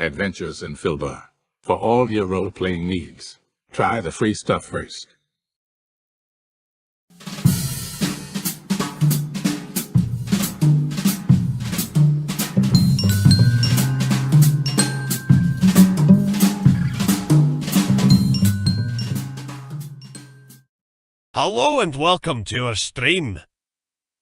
Adventures in Filbar. For all your role-playing needs, try the free stuff first. Hello and welcome to our stream.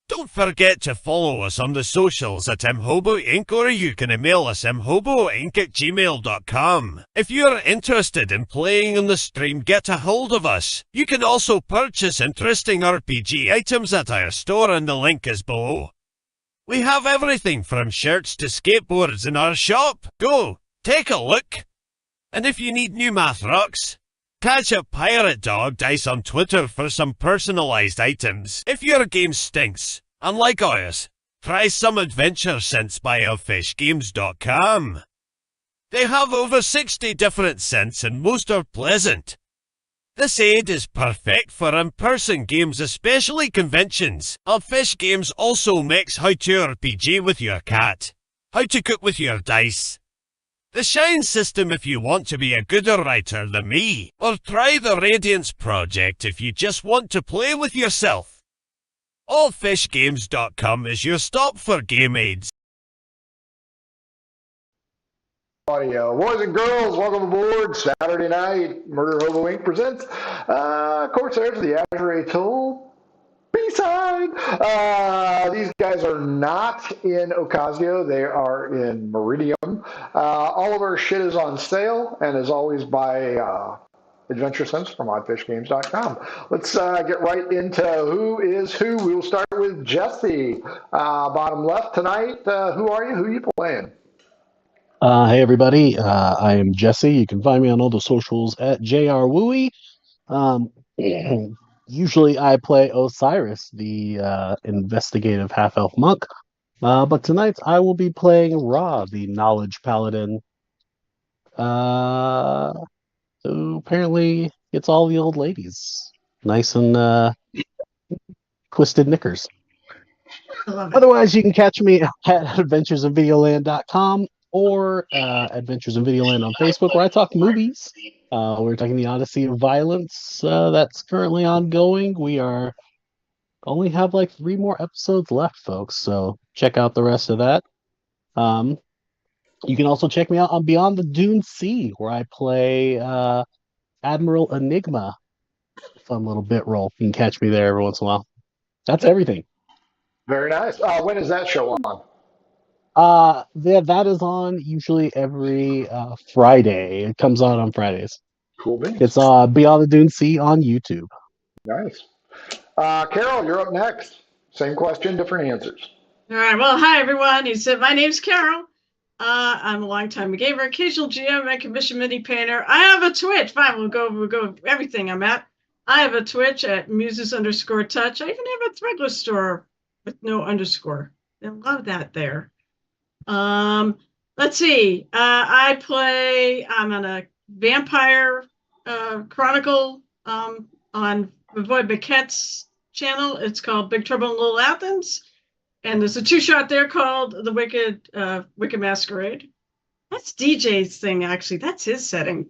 Don't forget to follow us on the socials at mhobo Inc. or you can email us mhoboinc@gmail.com. If you're interested in playing on the stream, get a hold of us. You can also purchase interesting RPG items at our store and the link is below. We have everything from shirts to skateboards in our shop. Go, take a look. And if you need new math rocks, catch a Pirate Dog Dice on Twitter for some personalised items. If your game stinks, unlike ours, try some adventure scents by elfishgames.com. They have over 60 different scents and most are pleasant. This aid is perfect for in-person games, especially conventions. Elfish Games also makes how to RPG with your cat, how to cook with your dice, the Shine system if you want to be a gooder writer than me, or try the Radiance project if you just want to play with yourself. Allfishgames.com is your stop for game aids. Audio. Boys and girls, welcome aboard. Saturday night, Murder Hobo Inc. presents Corsairs of the Azure Atoll B-side. These guys are not in Ocasio. They are in Meridium. All of our shit is on sale and is always by Adventure Sense from oddfishgames.com. Let's get right into who is who. We will start with Jesse. Bottom left tonight. Who are you? Who are you playing? Hey everybody, I am Jesse. You can find me on all the socials at JRWooey. Usually I play Osiris, the investigative half-elf monk, but tonight I will be playing Ra, the knowledge paladin, who apparently gets all the old ladies. Nice and twisted knickers. Otherwise, you can catch me at adventuresinvideoland.com or Adventures in Videoland on Facebook, where I talk movies. We're talking The Odyssey of Violence. That's currently ongoing. We only have like 3 more episodes left, folks. So check out the rest of that. You can also check me out on Beyond the Dune Sea, where I play Admiral Enigma. Fun little bit role. You can catch me there every once in a while. That's everything. Very nice. When is that show on? That is on usually every Friday. It comes on Fridays. Cool beans. It's Beyond the Dune Sea on YouTube. Nice. Carol, you're up next. Same question, different answers. All right. Well, hi everyone. He said my name's Carol. I'm a longtime gamer, occasional GM, and commission mini painter. I have a Twitch. Fine, we'll go everything I'm at. I have a Twitch at muses_touch. I even have a Threadless store with no underscore. I love that there. Let's see. I'm on a vampire chronicle on Avoid Biquette's channel. It's called Big Trouble in Little Athens. And there's a 2-shot there called The Wicked Masquerade. That's DJ's thing, actually. That's his setting.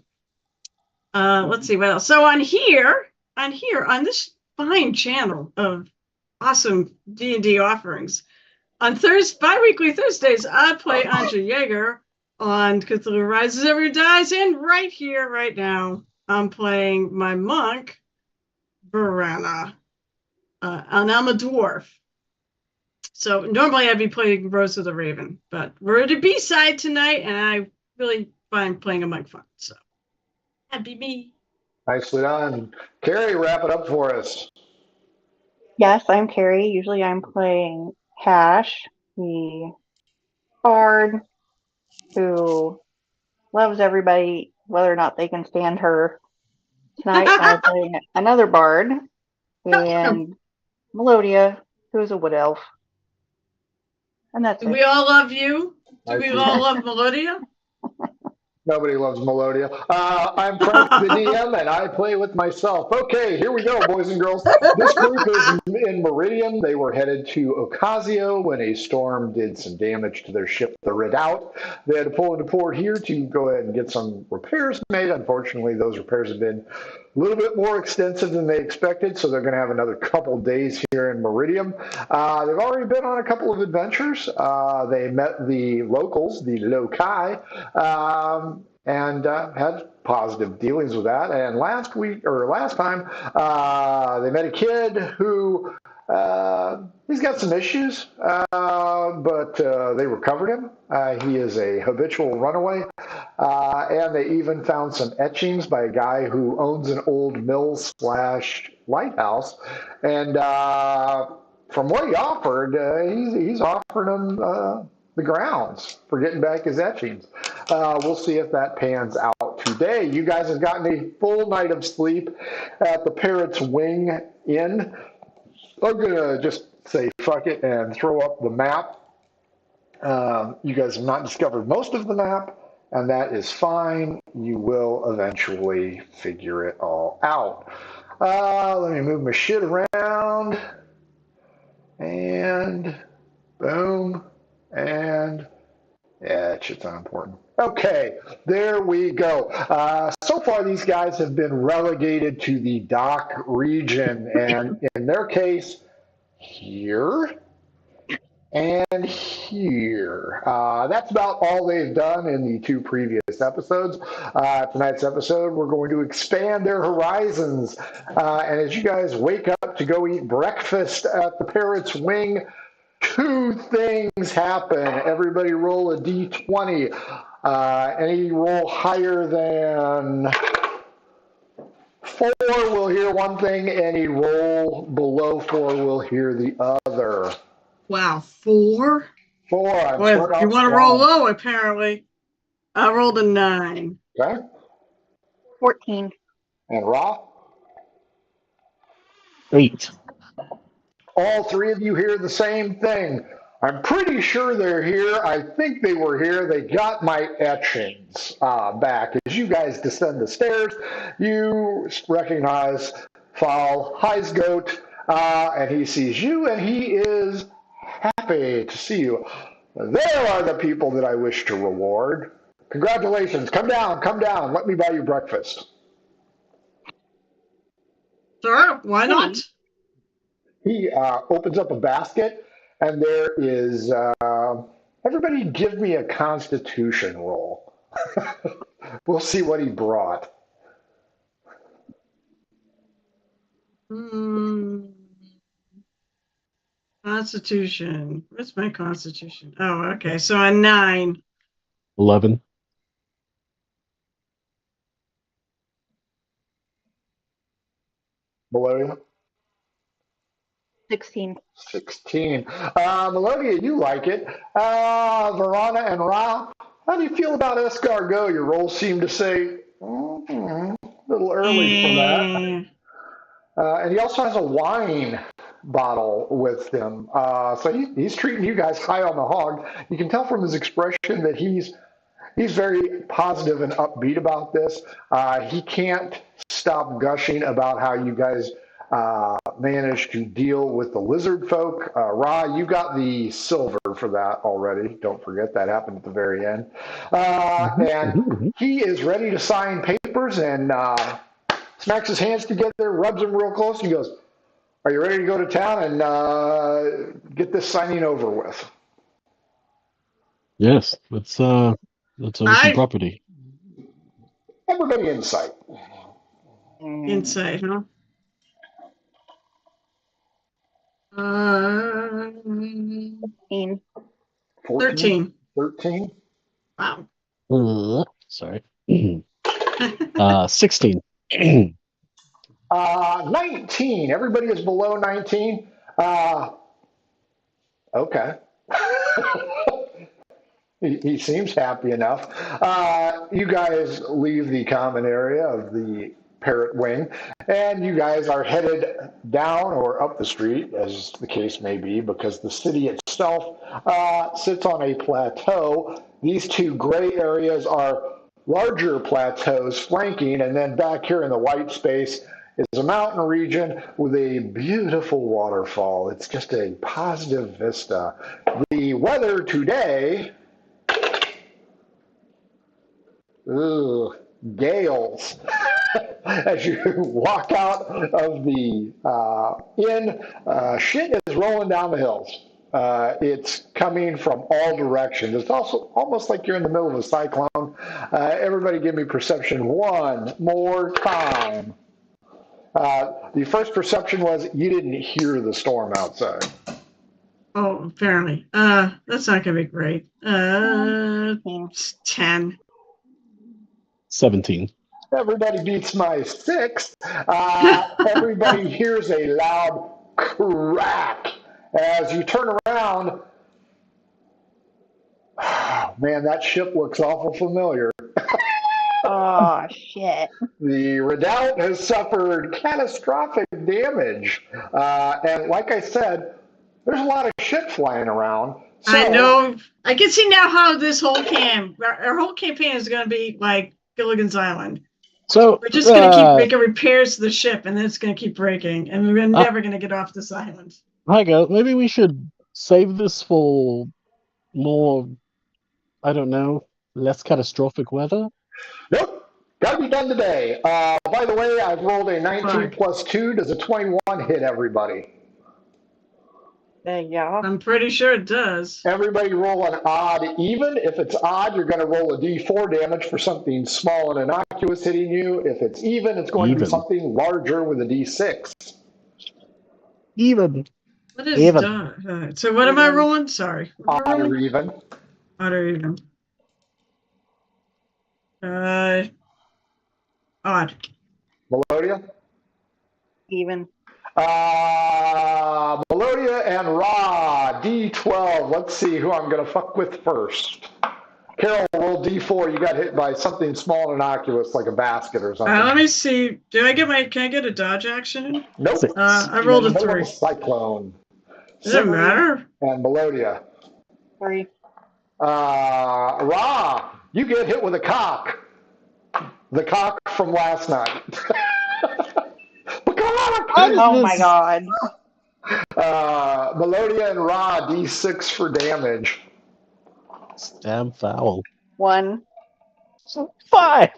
Let's see what else. So on this fine channel of awesome D&D offerings, on bi-weekly Thursdays, I play Andre Yeager on Cthulhu Rises Every Dies, and right here, right now, I'm playing my monk, Varana, an Alma Dwarf. So normally I'd be playing Rose of the Raven, but we're at a B-side tonight, and I really find playing a monk fun. So that'd be me. Nicely done. Carrie, wrap it up for us. Yes, I'm Carrie. Usually I'm playing Hash, the bard who loves everybody, whether or not they can stand her. Tonight I'm playing another bard, and Melodia, who is a wood elf. And that's Do we all love you? Do we all love Melodia? Nobody loves Melodia. I'm Frank, the DM, and I play with myself. Okay, here we go, boys and girls. This group is in Meridian. They were headed to Ocasio when a storm did some damage to their ship the Redoubt. They had to pull into port here to go ahead and get some repairs made. Unfortunately, those repairs have been a little bit more extensive than they expected, so they're going to have another couple days here in Meridium. They've already been on a couple of adventures. They met the locals, the loci, and had positive dealings with that. And last time, they met a kid who he's got some issues, but they recovered him. He is a habitual runaway, and they even found some etchings by a guy who owns an old mill/lighthouse. And from what he offered, he's offering him the grounds for getting back his etchings. We'll see if that pans out today. You guys have gotten a full night of sleep at the Parrot's Wing Inn. I'm going to just say fuck it and throw up the map. You guys have not discovered most of the map, and that is fine. You will eventually figure it all out. Let me move my shit around. And boom. And yeah, that shit's not important. Okay, there we go. So far, these guys have been relegated to the dock region, and in their case, here and here. That's about all they've done in the 2 previous episodes. Tonight's episode, we're going to expand their horizons. And as you guys wake up to go eat breakfast at the Parrot's Wing, 2 things happen. Everybody roll a d20. Any roll higher than 4 will hear one thing. Any roll below 4 will hear the other. Wow, 4? 4. Well, you want to roll low, apparently. I rolled a 9. Okay. 14. And Ra? 8. All 3 of you hear the same thing. I'm pretty sure they're here. I think they were here. They got my etchings back. As you guys descend the stairs, you recognize Fowl Highsgoat, and he sees you, and he is happy to see you. There are the people that I wish to reward. Congratulations. Come down, come down. Let me buy you breakfast. Sure, why not? He opens up a basket, and there is, everybody give me a constitution roll. We'll see what he brought. Constitution. What's my constitution? Oh, okay. So a 9. 11. Melodia? 16. 16. Melodia, you like it. Verona and Ra, how do you feel about escargot? Your rolls seem to say, a little early for that. And he also has a wine bottle with him. So he's treating you guys high on the hog. You can tell from his expression that he's very positive and upbeat about this. He can't stop gushing about how you guys managed to deal with the lizard folk. Ra, you got the silver for that already. Don't forget that happened at the very end. And he is ready to sign papers and smacks his hands together, rubs them real close, and he goes, "Are you ready to go to town and get this signing over with?" Yes, let's own some property. Everybody insight. Insight, huh? 14. 13. 13. Wow. Sorry. 16. 19. Everybody is below 19. Okay. He seems happy enough. You guys leave the common area of the Parrot Wing, and you guys are headed down or up the street, as the case may be, because the city itself sits on a plateau. These 2 gray areas are larger plateaus flanking, and then back here in the white space is a mountain region with a beautiful waterfall. It's just a positive vista. The weather today gales. As you walk out of the inn, shit is rolling down the hills. It's coming from all directions. It's also almost like you're in the middle of a cyclone. Everybody give me perception one more time. The first perception was you didn't hear the storm outside. Oh, apparently. That's not gonna be great. 10. 17. Everybody beats my 6. Everybody hears a loud crack as you turn around. Oh, man, that ship looks awful familiar. Oh, shit. The Redoubt has suffered catastrophic damage. And like I said, there's a lot of shit flying around. So, I know. I can see now how this whole our whole campaign is going to be like Gilligan's Island. So We're just going to keep making repairs to the ship, and then it's going to keep breaking, and we're never going to get off this island. Hygo, maybe we should save this for more, I don't know, less catastrophic weather? Nope. Got to be done today. By the way, I've rolled a 19 plus 2. Does a 21 hit everybody? Yeah. I'm pretty sure it does. Everybody roll an odd even. If it's odd, you're going to roll a d4 damage for something small and innocuous hitting you. If it's even, it's going to be something larger with a d6. Even. What is even? So what am I rolling? Sorry. Odd or even. Odd or even. Odd. Melodia? Even. Melodia and Ra, D12. Let's see who I'm going to fuck with first. Carol, roll D4. You got hit by something small and innocuous like a basket or something. Let me see. Can I get a dodge action? Nope. I rolled a 3. Cyclone. Does it matter? And Melodia. 3. Ra, you get hit with a cock. The cock from last night. Oh my god. Melodia and Ra, D6 for damage. Damn foul. 1. 5.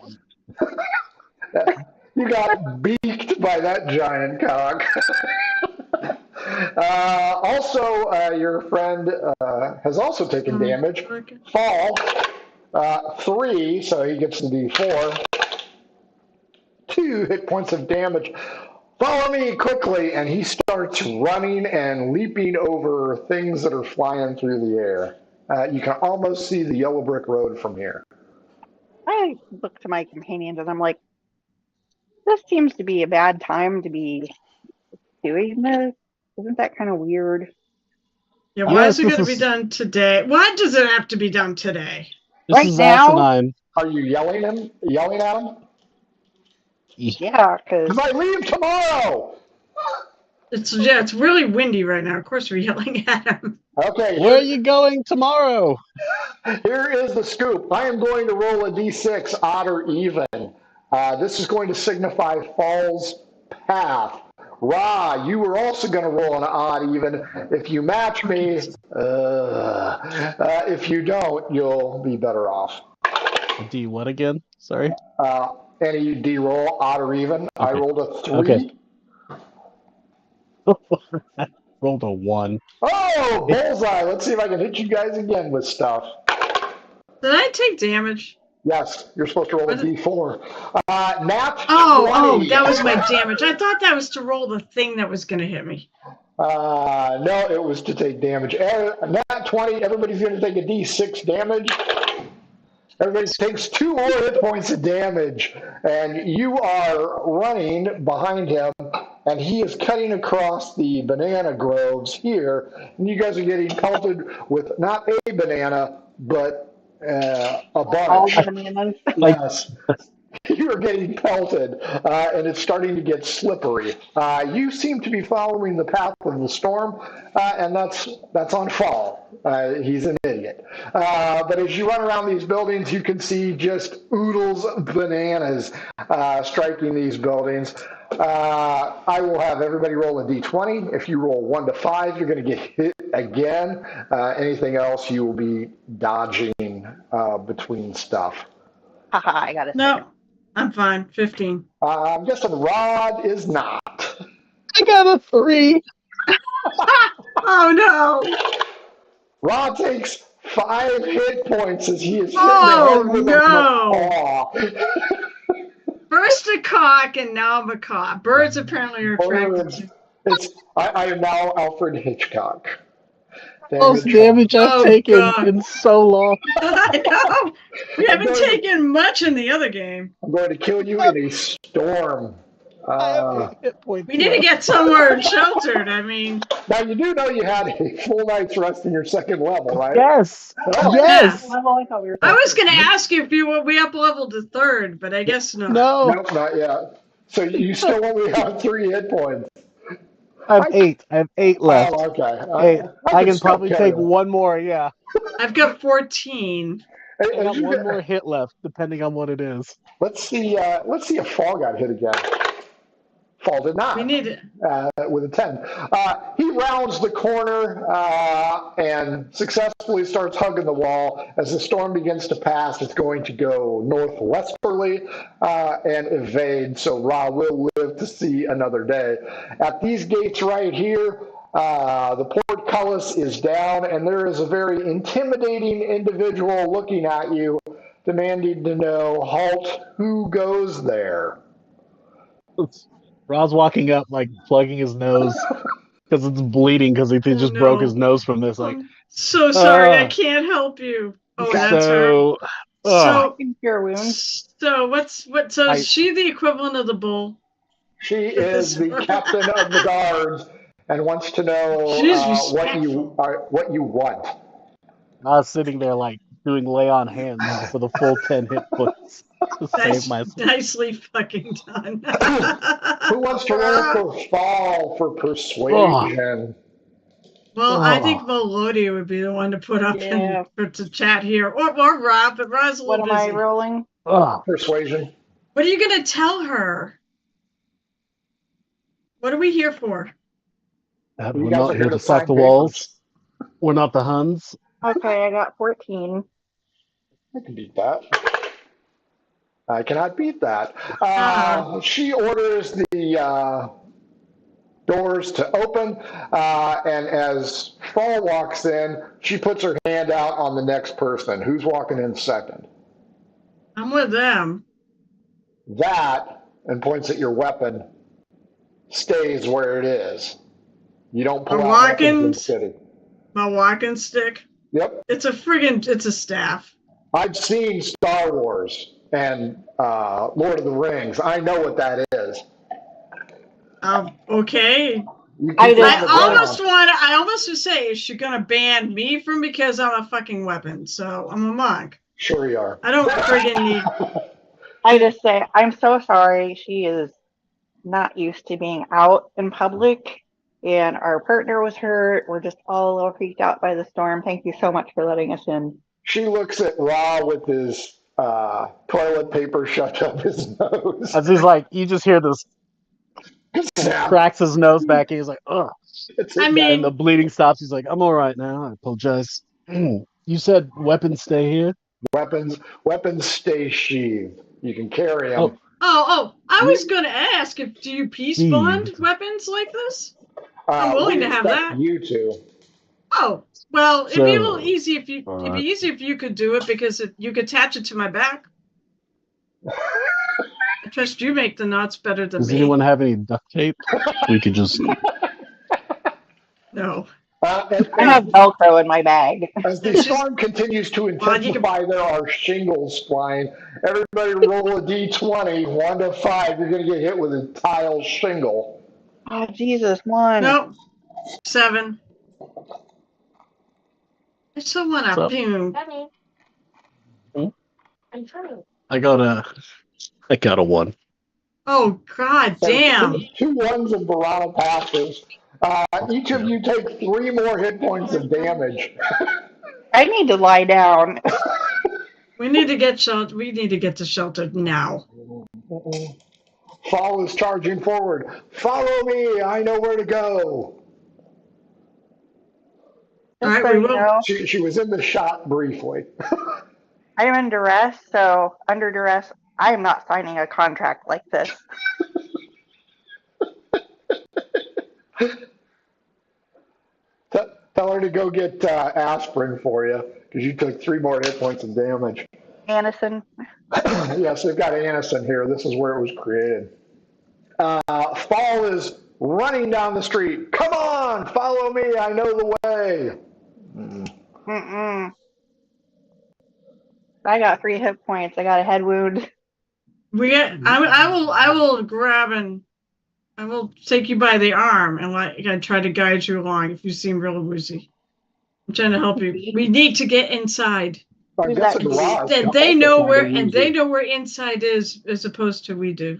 You got beaked by that giant cock. Also, your friend has also taken damage. Fall. 3, so he gets the D4. 2 hit points of damage. Follow me quickly, and he starts running and leaping over things that are flying through the air. You can almost see the yellow brick road from here. I look to my companions and I'm like, this seems to be a bad time to be doing this. Isn't that kind of weird? Yeah, why is it going to be done today? Why does it have to be done today? This is asinine. Are you yelling at him? Yeah, because I leave tomorrow. It's really windy right now. Of course, we're yelling at him. Okay. Where are you going tomorrow? Here is the scoop. I am going to roll a d6, odd or even. This is going to signify Fall's path. Ra, you were also going to roll an odd even. If you match me, if you don't, you'll be better off. D what again? Sorry. Any D roll, odd or even. Okay. I rolled a 3. Okay. Rolled a 1. Oh, bullseye. Let's see if I can hit you guys again with stuff. Did I take damage? Yes, you're supposed to roll a D4. Nat. Oh, that was my damage. I thought that was to roll the thing that was going to hit me. No, it was to take damage. Nat 20, everybody's going to take a D6 damage. Everybody takes 2 more hit points of damage, and you are running behind him, and he is cutting across the banana groves here, and you guys are getting pelted with not a banana, but a bunch. all the bananas. Yes. You are getting pelted, and it's starting to get slippery. You seem to be following the path of the storm, and that's on Fall. He's an idiot. But as you run around these buildings, you can see just oodles of bananas striking these buildings. I will have everybody roll a d20. If you roll 1 to 5, you're going to get hit again. Anything else, you will be dodging between stuff. Haha, I got a No, second. I'm fine. 15. I'm guessing Rod is not. I got a 3. Oh no! Rod takes 5 hit points as he is hit in the Oh head with a no! macaw. First a cock and now a macaw. Birds apparently are attracted Birds. to. I am now Alfred Hitchcock. Most Damage. damage I've Oh taken god! in so long. I know. We I'm haven't going, taken much in the other game. I'm going to kill you in a storm. I have 8 hit points We need to left. get somewhere sheltered. I mean, Now you do know you had a full night's rest in your second level, right? Yes. Oh, Yes. Level, I thought we were I was supposed going to to- ask you if we up leveled to 3rd, but I guess not. No. nope, not yet. So you still only have 3 hit points. I have 8. I have 8 left. Oh, okay. 8. I can still probably kill take you. one more. Yeah. I've got 14. Hey, I got you one get- more hit left, depending on what it is. Let's see if Fall got hit again. Fall did not. We need it. With a 10. He rounds the corner and successfully starts hugging the wall. As the storm begins to pass, it's going to go northwesterly and evade, so Ra will live to see another day. At these gates right here, the portcullis is down, and there is a very intimidating individual looking at you, demanding to know, halt, who goes there? Ra's walking up, like plugging his nose because it's bleeding because he just no. broke his nose from this. Like, I'm so sorry. I can't help you. Oh, that's her. so. So, Cure wounds. so is she the equivalent of the bull? She is the captain of the guards and wants to know She's what you want. I was sitting there like doing lay on hands for the full 10 hit points to save myself. Nicely fucking done. Who wants to roll for Fall for persuasion? Well, I think Melodia would be the one to put up to chat here, or Rob, but Rob's a What little am busy. I rolling? Persuasion. What are you gonna tell her? What are we here for? We're You guys not are here here to to sack sign the walls. We're not the Huns. Okay, I got 14. I can beat that. I cannot beat that. She orders the doors to open, and as Fall walks in, she puts her hand out on the next person. Who's walking in second? I'm with them. That, and points at your weapon, stays where it is. You don't pull out weapons in the city. My walking stick. Yep. It's a staff. I've seen Star Wars and Lord of the Rings. I know what that is. Okay. I almost would say, is she gonna ban me from because I'm a fucking weapon? So I'm a monk. Sure you are. I don't friggin' need. I just say, I'm so sorry. She is not used to being out in public, and our partner was hurt. We're just all a little freaked out by the storm. Thank you so much for letting us in. She looks at Ra with his toilet paper shoved up his nose. As he's like, you just hear this, cracks his nose back, and he's like, ugh. And the bleeding stops. He's like, I'm all right now. I apologize. You said weapons stay here? Weapons stay sheathed. You can carry them. I was going to ask, do you peace bond weapons like this? I'm willing to have that. You two. Oh, well, it'd be a little easy if you. It'd be easy if you could do it because you could attach it to my back. I trust you make the knots better than me. Does anyone have any duct tape? We could just. No. I have Velcro in my bag. As the storm continues to intensify, there are shingles flying. Everybody roll a d20, 1 to 5. You're going to get hit with a tile shingle. Oh, Jesus, 1. Nope. 7. I still want to boom. I got a 1. Oh, god damn. 2 ones and Barana passes. Each of you take 3 more hit points of damage. I need to lie down. We need to get shelter. We need to get to shelter now. Fall is charging forward. Follow me. I know where to go. All right, we will. She was in the shot briefly. I am in duress, so under duress, I am not signing a contract like this. Tell her to go get aspirin for you because you took 3 more hit points of damage. Anison. Yes, they've got Anison here. This is where it was created. Fall is running down the street. Come on, follow me. I know the way. Mm-mm. I got 3 hit points. I got a head wound. I will grab and I will take you by the arm and try to guide you along if you seem real woozy. I'm trying to help you. We need to get inside. I guess a garage. And they know where inside is as opposed to we do.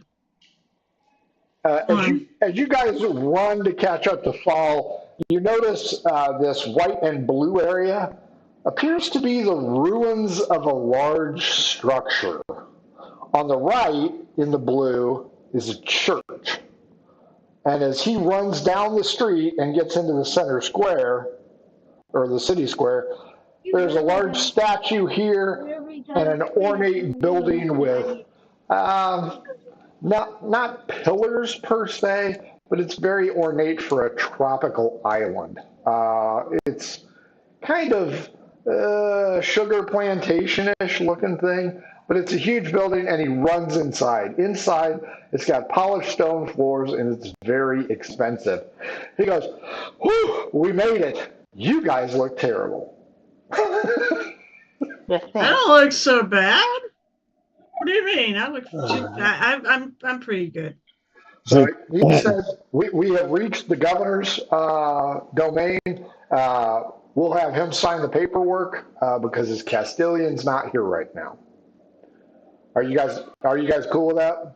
As you guys run to catch up to Fall, you notice this white and blue area appears to be the ruins of a large structure. On the right, in the blue, is a church. And as he runs down the street and gets into the center square, or the city square, there's a large statue here and an ornate building with not pillars per se, but it's very ornate for a tropical island. It's kind of sugar plantation-ish looking thing, but it's a huge building, and he runs inside. Inside, it's got polished stone floors, and it's very expensive. He goes, "Whew, we made it. You guys look terrible." I don't look so bad. What do you mean? I'm pretty good. So he says, we have reached the governor's domain. We'll have him sign the paperwork because his Castilian's not here right now. Are you guys cool with that?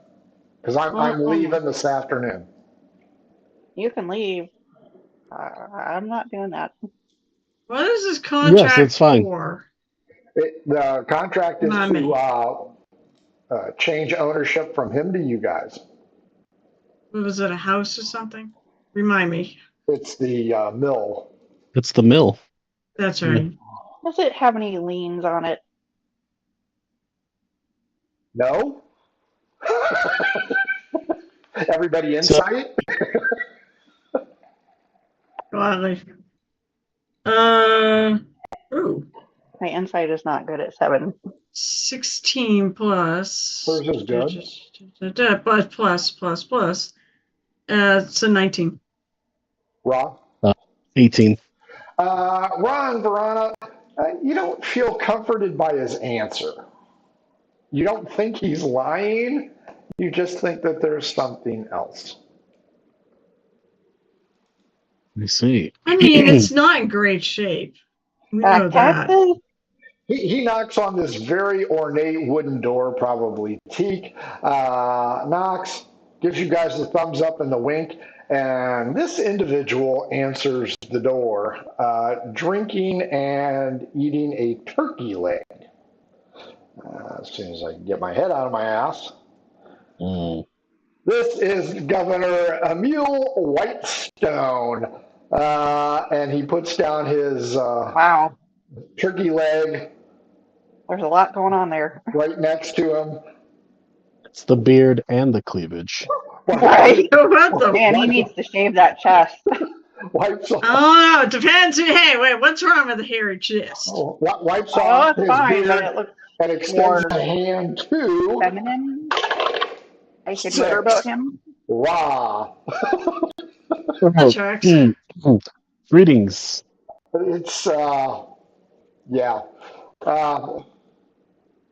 Because I'm leaving this afternoon. You can leave. I'm not doing that. What is this contract it's fine. for? The contract is to change ownership from him to you guys. Was it a house or something? Remind me. It's the mill. It's the mill. That's right. Does it have any liens on it? No? Everybody inside? Gladly. Ooh. My insight is not good at 7. 16 plus. Hers is good. Plus. It's a 19. Ron? 18. Ron, Verona, you don't feel comforted by his answer. You don't think he's lying. You just think that there's something else. Let me see. I mean, it's not in great shape. We know that. He knocks on this very ornate wooden door, probably teak. Knocks, gives you guys the thumbs up and the wink, and this individual answers the door, drinking and eating a turkey leg. As soon as I can get my head out of my ass. This is Governor Emil Whitestone, and he puts down his turkey leg. There's a lot going on there. Right next to him. It's the beard and the cleavage. Right. Man, he needs to shave that chest. Wipes off. Oh, no, it depends. Hey, wait, what's wrong with the hairy chest? Wipes off his fine, beard but it looks and extends a hand to feminine. I should hear about him. Ra. Greetings. It's yeah.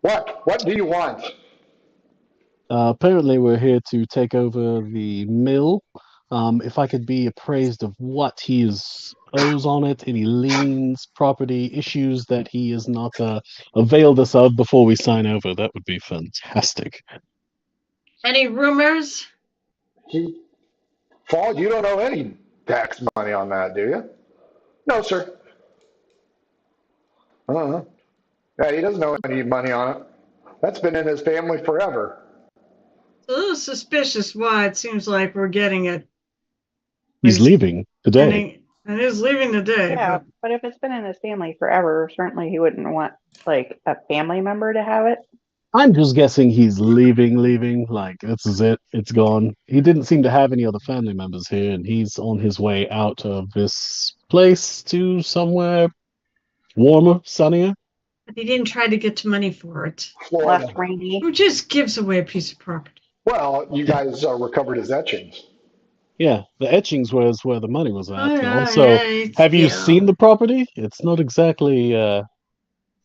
What do you want? Apparently we're here to take over the mill. If I could be appraised of what he owes on it, any liens, property issues that he has not availed us of before we sign over, that would be fantastic. Any rumors? Fall, you don't owe any tax money on that, do you? No, sir. Yeah, he doesn't owe any money on it. That's been in his family forever. It's a little suspicious why it seems like we're getting it. He's leaving today. And he's leaving today. Yeah, but if it's been in his family forever, certainly he wouldn't want like a family member to have it. I'm just guessing he's leaving. Like, this is it. It's gone. He didn't seem to have any other family members here, and he's on his way out of this place to somewhere warmer, sunnier. But he didn't try to get money for it. Florida. Less rainy. Who just gives away a piece of property? Well, you guys recovered his etchings. Yeah, the etchings was where the money was at. Oh, And yeah, also, yeah, have you yeah. seen the property? It's not exactly.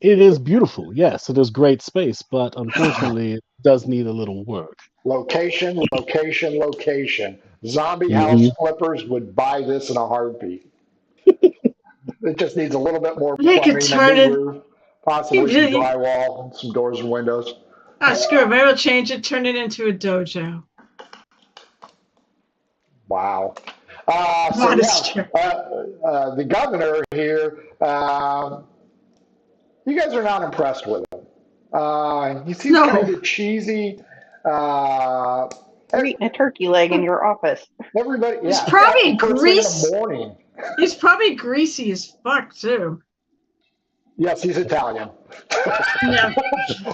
It is beautiful. Yes, it is great space, but unfortunately, it does need a little work. Location. Zombie Mhm. house flippers would buy this in a heartbeat. It just needs a little bit more They could plumbing, turn a it- new roof, possibly some He- drywall, some doors and windows. Ah, screw it. Maybe we'll change it, turn it into a dojo. Wow. Monastery. The governor here, you guys are not impressed with him. He seems No. kind of cheesy. You're eating a turkey leg in your office. Everybody, yeah. He's probably first thing in greasy. the morning. He's probably greasy as fuck, too. Yes, he's Italian. Yeah.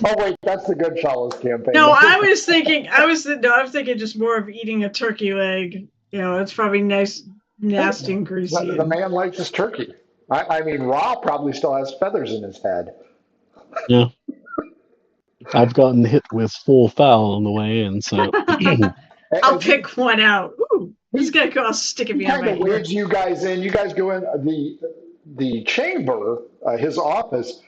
Oh wait, that's the Goodfellas campaign. No, I'm thinking just more of eating a turkey leg. You know, it's probably nice, nasty and greasy. The man likes his turkey. I mean, Ra probably still has feathers in his head. Yeah. I've gotten hit with 4 foul on the way in, so I'll pick one out. Ooh, this guy go, I'll stick it He behind kind my of ear. leads you guys in. You guys go in the chamber, his office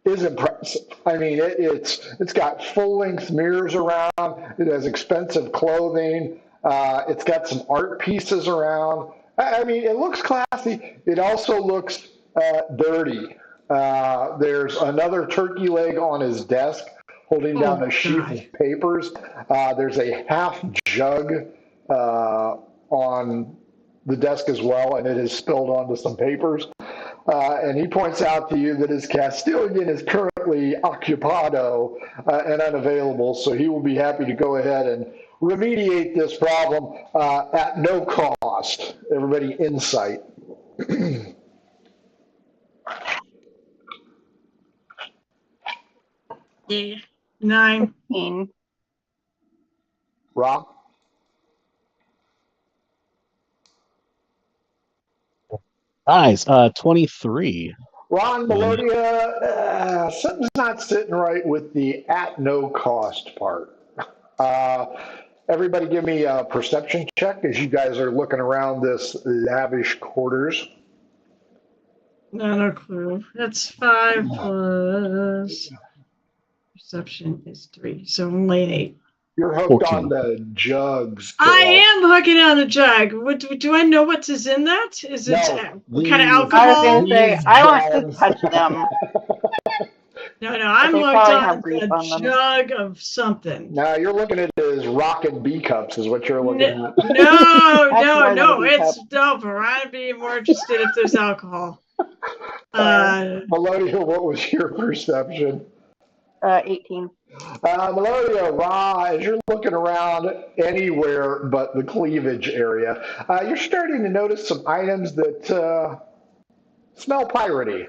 is impressive. I mean, it's got full length mirrors around. It has expensive clothing. It's got some art pieces around. I mean, it looks classy. It also looks dirty. There's another turkey leg on his desk holding down a sheet of papers. There's a half jug on the desk as well, and it is spilled onto some papers. And he points out to you that his Castilian is currently occupado and unavailable, so he will be happy to go ahead and remediate this problem at no cost. Everybody, insight. Yeah. 9. 15. Rob? nice. 23. Ron, Melodia, something's not sitting right with the at no cost part. Everybody give me a perception check as you guys are looking around this lavish quarters. No clue. That's 5 plus perception is 3, so only an 8. You're hooked 14. on the jugs. I am hooking on the jug. What do I know what is in that? Is it what kind of I was alcohol? going to say, I want to touch them. No, I'm They hooked probably on have grease on a them. jug of something. Now you're looking at his rockin' B cups is what you're looking at. No, more than a it's teacup. no. I'd be more interested if there's alcohol. Melodia, what was your perception? 18. Melodia, Ra, as you're looking around anywhere but the cleavage area, you're starting to notice some items that smell piratey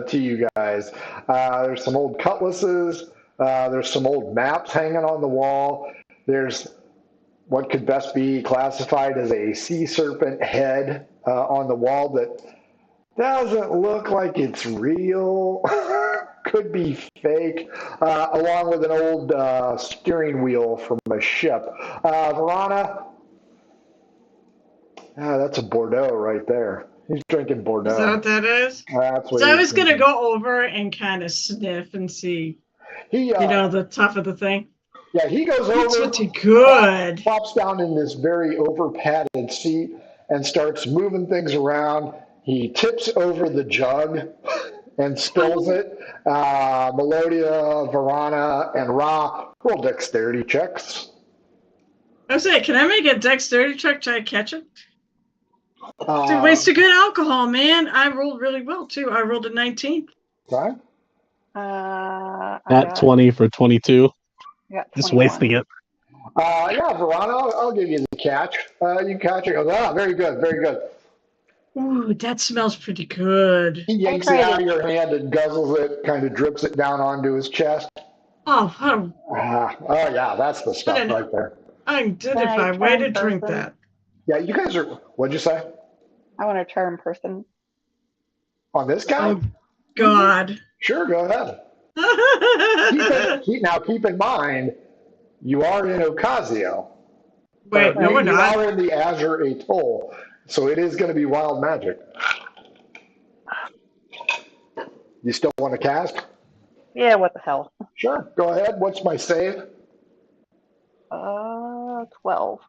to you guys. There's some old cutlasses. There's some old maps hanging on the wall. There's what could best be classified as a sea serpent head on the wall that doesn't look like it's real. Could be fake, along with an old steering wheel from a ship. Verona, that's a Bordeaux right there. He's drinking Bordeaux. Is that what that is? That's what So I he's was gonna drinking. go over and kind of sniff and see, He, the tough of the thing. yeah, he goes It's over, pretty good. plops down in this very over padded seat and starts moving things around. He tips over the jug and spills it. Melodia, Verona, and Ra roll dexterity checks. I was saying, can I make a dexterity check to try to catch it? It's a Uh, waste of good alcohol, man. I rolled really well too. I rolled a 19. okay. I At got, 20 for 22. I got Just 21. wasting it. Yeah, Verona, I'll give you the catch. You catch it. Goes, very good, very good. Ooh, that smells pretty good. He yanks it out of your hand and guzzles it, kind of drips it down onto his chest. Oh, Oh yeah, that's the stuff right there. undignified way to drink that. Yeah, you guys are. What'd you say? I want to charm person. On this guy? Oh, God. Sure, go ahead. Keep in mind, you are in Ocasio. Wait, no, we're You not. are in the Azure Atoll, so it is going to be wild magic. You still want to cast? Yeah, what the hell? Sure, go ahead. What's my save? 12.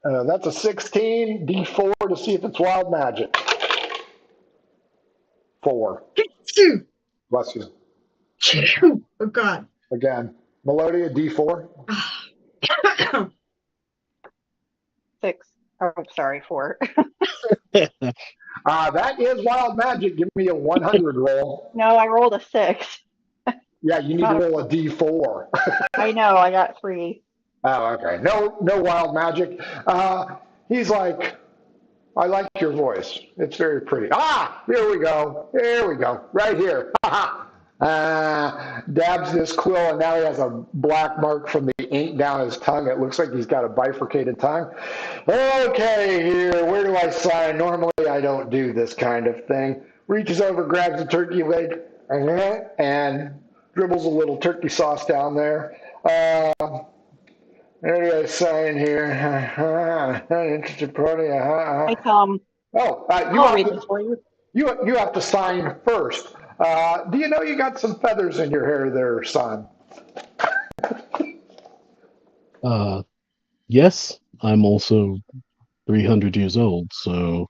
That's a 16, D4 to see if it's wild magic. 4. Two. Bless you. Oh, God. Again, Melodia, D4. 6. Oh, sorry, 4. That is wild magic. Give me a 100 roll. No, I rolled a 6. Yeah, you need to roll a D4. I know, I got 3. Oh, okay. No wild magic. He's like, I like your voice. It's very pretty. Here we go. Here we go. Right here. Dabs this quill, and now he has a black mark from the ink down his tongue. It looks like he's got a bifurcated tongue. Okay, here. Where do I sign? Normally, I don't do this kind of thing. Reaches over, grabs the turkey leg, and dribbles a little turkey sauce down there. Where do I sign here? Interested party. Hey, Tom. I'll read this for you. You have to sign first. Do you know you got some feathers in your hair there, son? Yes, I'm also 300 years old, so...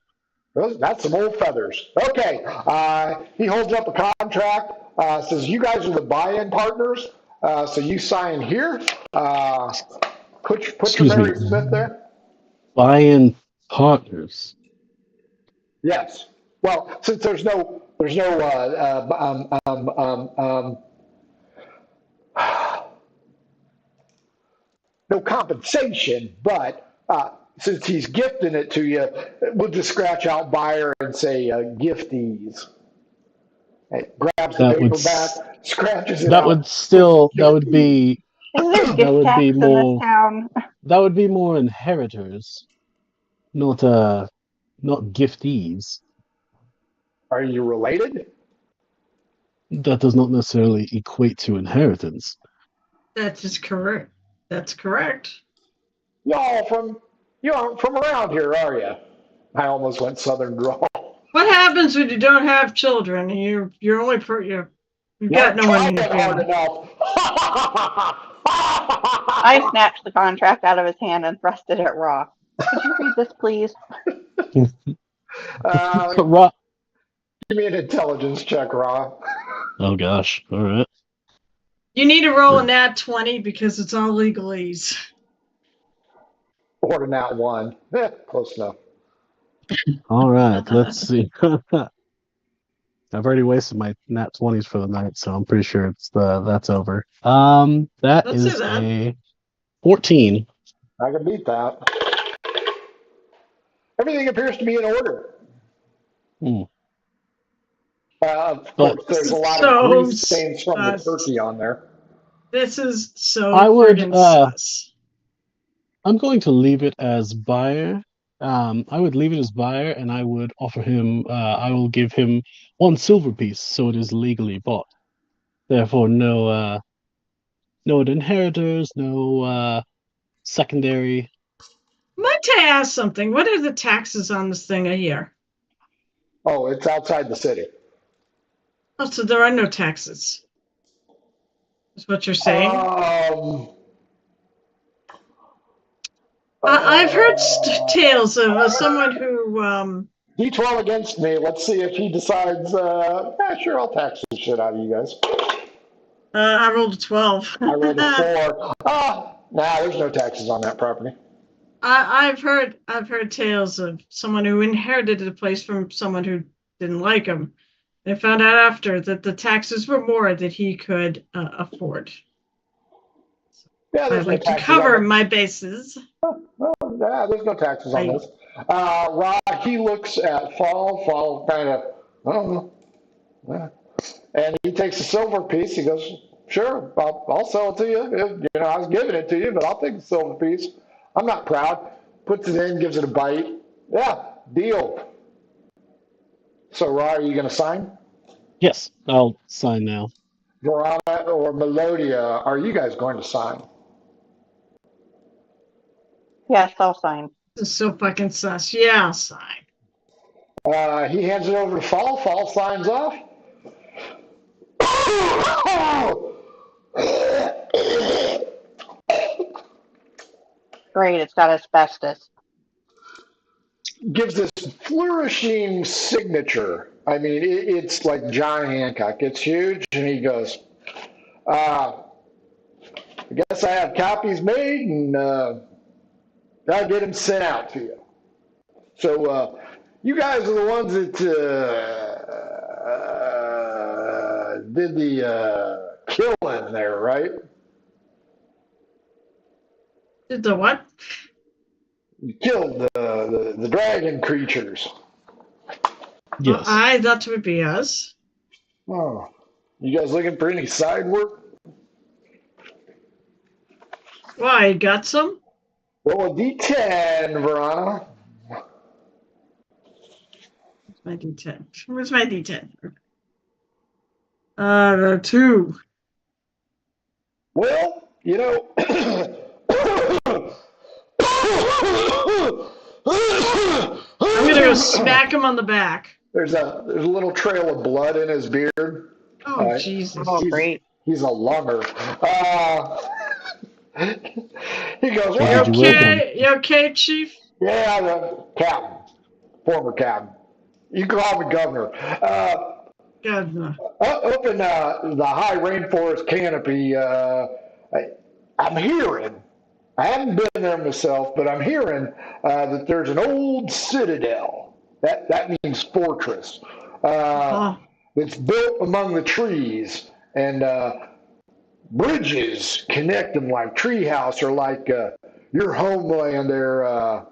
That's some old feathers. Okay. He holds up a contract, says you guys are the buy-in partners, so you sign here. Put your Mary Smith there. Buy-in partners. Yes. Well, since there's no no compensation, but since he's gifting it to you, we'll just scratch out buyer and say giftees. It grabs the paperback, scratches it out. That would be more. Town. That would be more inheritors, not giftees. Are you related? That does not necessarily equate to inheritance. That is correct. That's correct. Y'all from around here, are you? I almost went Southern drawl. What happens when you don't have children? You've got no one in your family. I snatched the contract out of his hand and thrust it at Raw. Could you read this, please? Raw. Give me an intelligence check, Raw. Oh gosh! All right. You need to roll a nat 20 because it's all legalese. Or a nat 1. Close enough. All right. Let's see. I've already wasted my nat 20s for the night, so I'm pretty sure that's over. That is a 14. I can beat that. Everything appears to be in order. Of course, there's a lot of grease stains from the turkey on there. This is so. I'm going to leave it as buyer. I would leave it as buyer, and I would offer him. I will give him 1 silver piece, so it is legally bought. Therefore, no inheritors, no secondary. Might I ask something? What are the taxes on this thing a year? Oh, it's outside the city. Oh, so there are no taxes. Is what you're saying? I've heard tales of someone who. D12 against me. Let's see if he decides. Sure, I'll tax the shit out of you guys. I rolled a 12. I rolled a 4. There's no taxes on that property. I've heard tales of someone who inherited a place from someone who didn't like him. They found out after that the taxes were more than he could afford. Yeah, I'd like to cover my bases. Well, yeah, there's no taxes on I- this. Rod, he looks at Fall. Fall kind of, I don't know. Yeah. And he takes a silver piece. He goes, sure, I'll sell it to you. I was giving it to you, but I'll take the silver piece. I'm not proud. Puts it in, gives it a bite. Yeah, deal. So, Rod, are you going to sign? Yes, I'll sign now. Verona or Melodia, are you guys going to sign? Yes, I'll sign. This is so fucking sus. Yeah, I'll sign. He hands it over to Fall. Fall signs off. Great, it's got asbestos. Gives this flourishing signature. I mean, it's like John Hancock. It's huge. And he goes, I guess I have copies made and I'll get them sent out to you. So you guys are the ones that did the killing there, right? Did the what? You killed the dragon creatures. Yes. I thought it would be us. Oh, you guys looking for any side work? Why, got some? Roll a d10, Verona. Where's my D10? Where's my D10? The 2. Well, I'm gonna go smack him on the back. there's a little trail of blood in his beard. Oh, Jesus. Oh, great. He's a lunger. He goes, Did well, you wake him? You okay, Chief? yeah, the captain, former captain. You can call me governor. God, no. Up in the high rainforest canopy, I'm hearing, I haven't been there myself, but I'm hearing that there's an old citadel. That means fortress. It's built among the trees, and bridges connect them like treehouse or like your homeland there,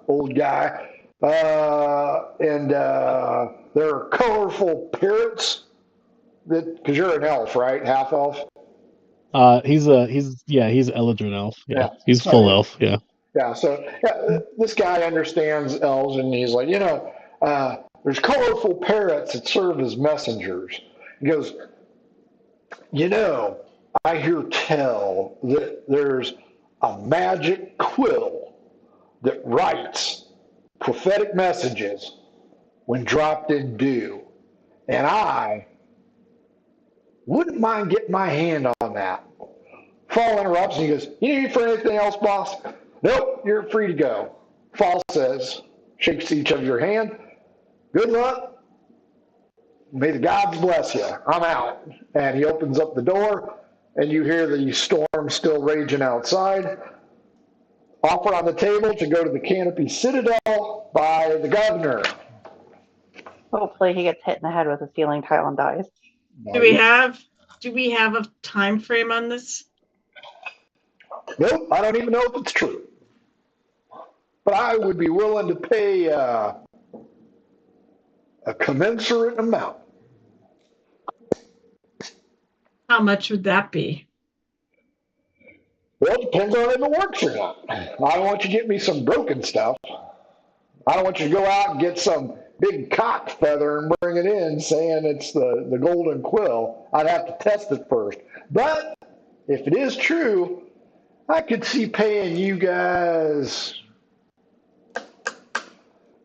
old guy. And there are colorful parrots because you're an elf, right? Half elf. He's Eldrin elf. Yeah, he's So, full elf. Yeah. Yeah. So this guy understands elves, and he's like, there's colorful parrots that serve as messengers. He goes, I hear tell that there's a magic quill that writes prophetic messages when dropped in dew. And I wouldn't mind getting my hand on that. Fall interrupts and he goes, you need for anything else, boss? Nope, you're free to go. Fall says, shakes each of your hand. Good luck. May the gods bless you. I'm out. And he opens up the door, and you hear the storm still raging outside. Offer on the table to go to the Canopy Citadel by the governor. Hopefully he gets hit in the head with a ceiling tile and dies. Do we have a time frame on this? Nope, I don't even know if it's true. But I would be willing to pay a commensurate amount. How much would that be? Well, it depends on if it works or not. I don't want you to get me some broken stuff. I don't want you to go out and get some big cock feather and bring it in saying it's the golden quill. I'd have to test it first. But if it is true, I could see paying you guys.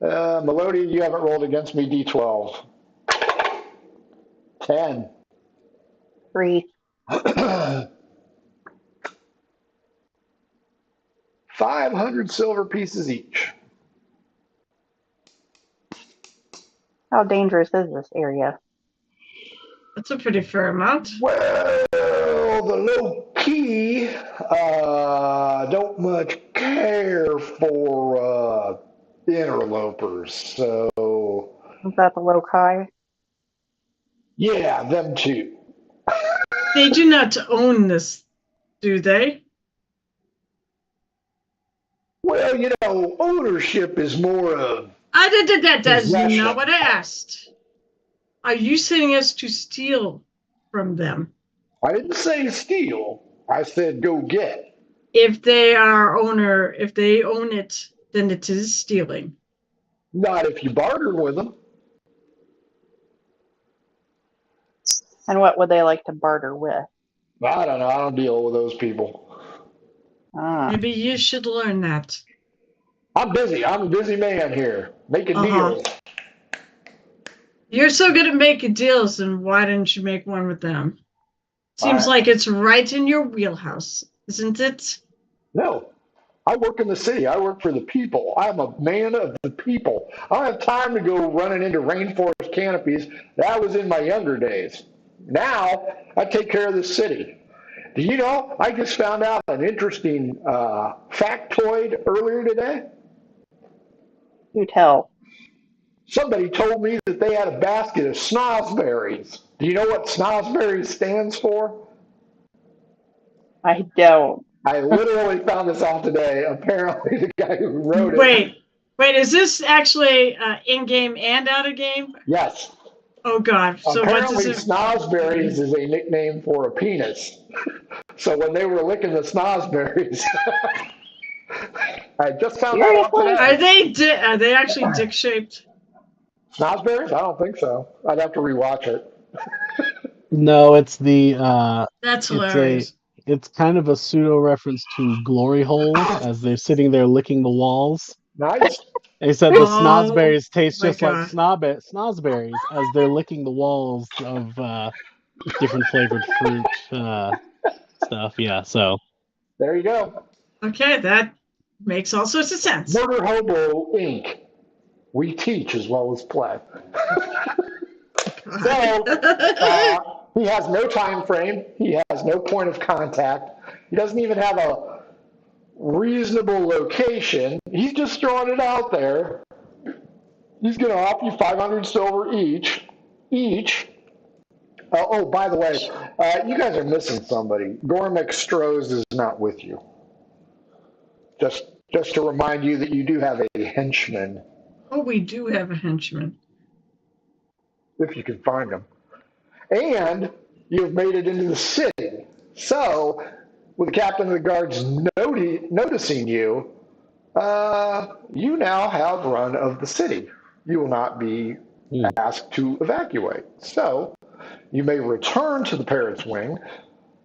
Melodia, you haven't rolled against me D12. 10. 3. 500 silver pieces each. How dangerous is this area? That's a pretty fair amount. Well, the low key don't much care for interlopers, so Is that the loci? yeah, them too. They do not own this, do they? Well, ownership is more of That's not possession. what I asked. Are you saying us to steal from them? I didn't say steal. I said go get. If they own it, then it is stealing. Not if you barter with them. And what would they like to barter with? I don't know. I don't deal with those people. Ah. Maybe you should learn that. I'm busy. I'm a busy man here, making Uh-huh. deals. You're so good at making deals, and why didn't you make one with them? Seems like it's right in your wheelhouse, isn't it? No, I work in the city. I work for the people. I'm a man of the people. I don't have time to go running into rainforest canopies. That was in my younger days. Now I take care of the city. Do you know, I just found out an interesting factoid earlier today. You tell. Somebody told me that they had a basket of snozberries. Do you know what snozberries stands for? I don't. I literally found this out today. Apparently, the guy who wrote it. Wait, is this actually in-game and out-of-game? Yes. Oh, God. So apparently, what does it... snozberries is a nickname for a penis. So when they were licking the snozberries, I just found that out today. Are they actually dick-shaped? Snozberries? I don't think so. I'd have to rewatch it. No, it's the That's hilarious. It's kind of a pseudo reference to glory holes as they're sitting there licking the walls. Nice. They said the snozberries taste my just like snozberries as they're licking the walls of different flavored fruit stuff. Yeah, so There you go. Okay, that makes all sorts of sense. Murder Hobo Inc. We teach as well as play. So he has no time frame. He has no point of contact. He doesn't even have a reasonable location. He's just throwing it out there. He's going to offer you 500 silver each. Oh, by the way, you guys are missing somebody. Gormick Strohs is not with you. Just to remind you that you do have a henchman. Oh, we do have a henchman. If you can find him. And you've made it into the city. So, with the captain of the guards noticing you, you now have run of the city. You will not be asked to evacuate. So, you may return to the Parrots Wing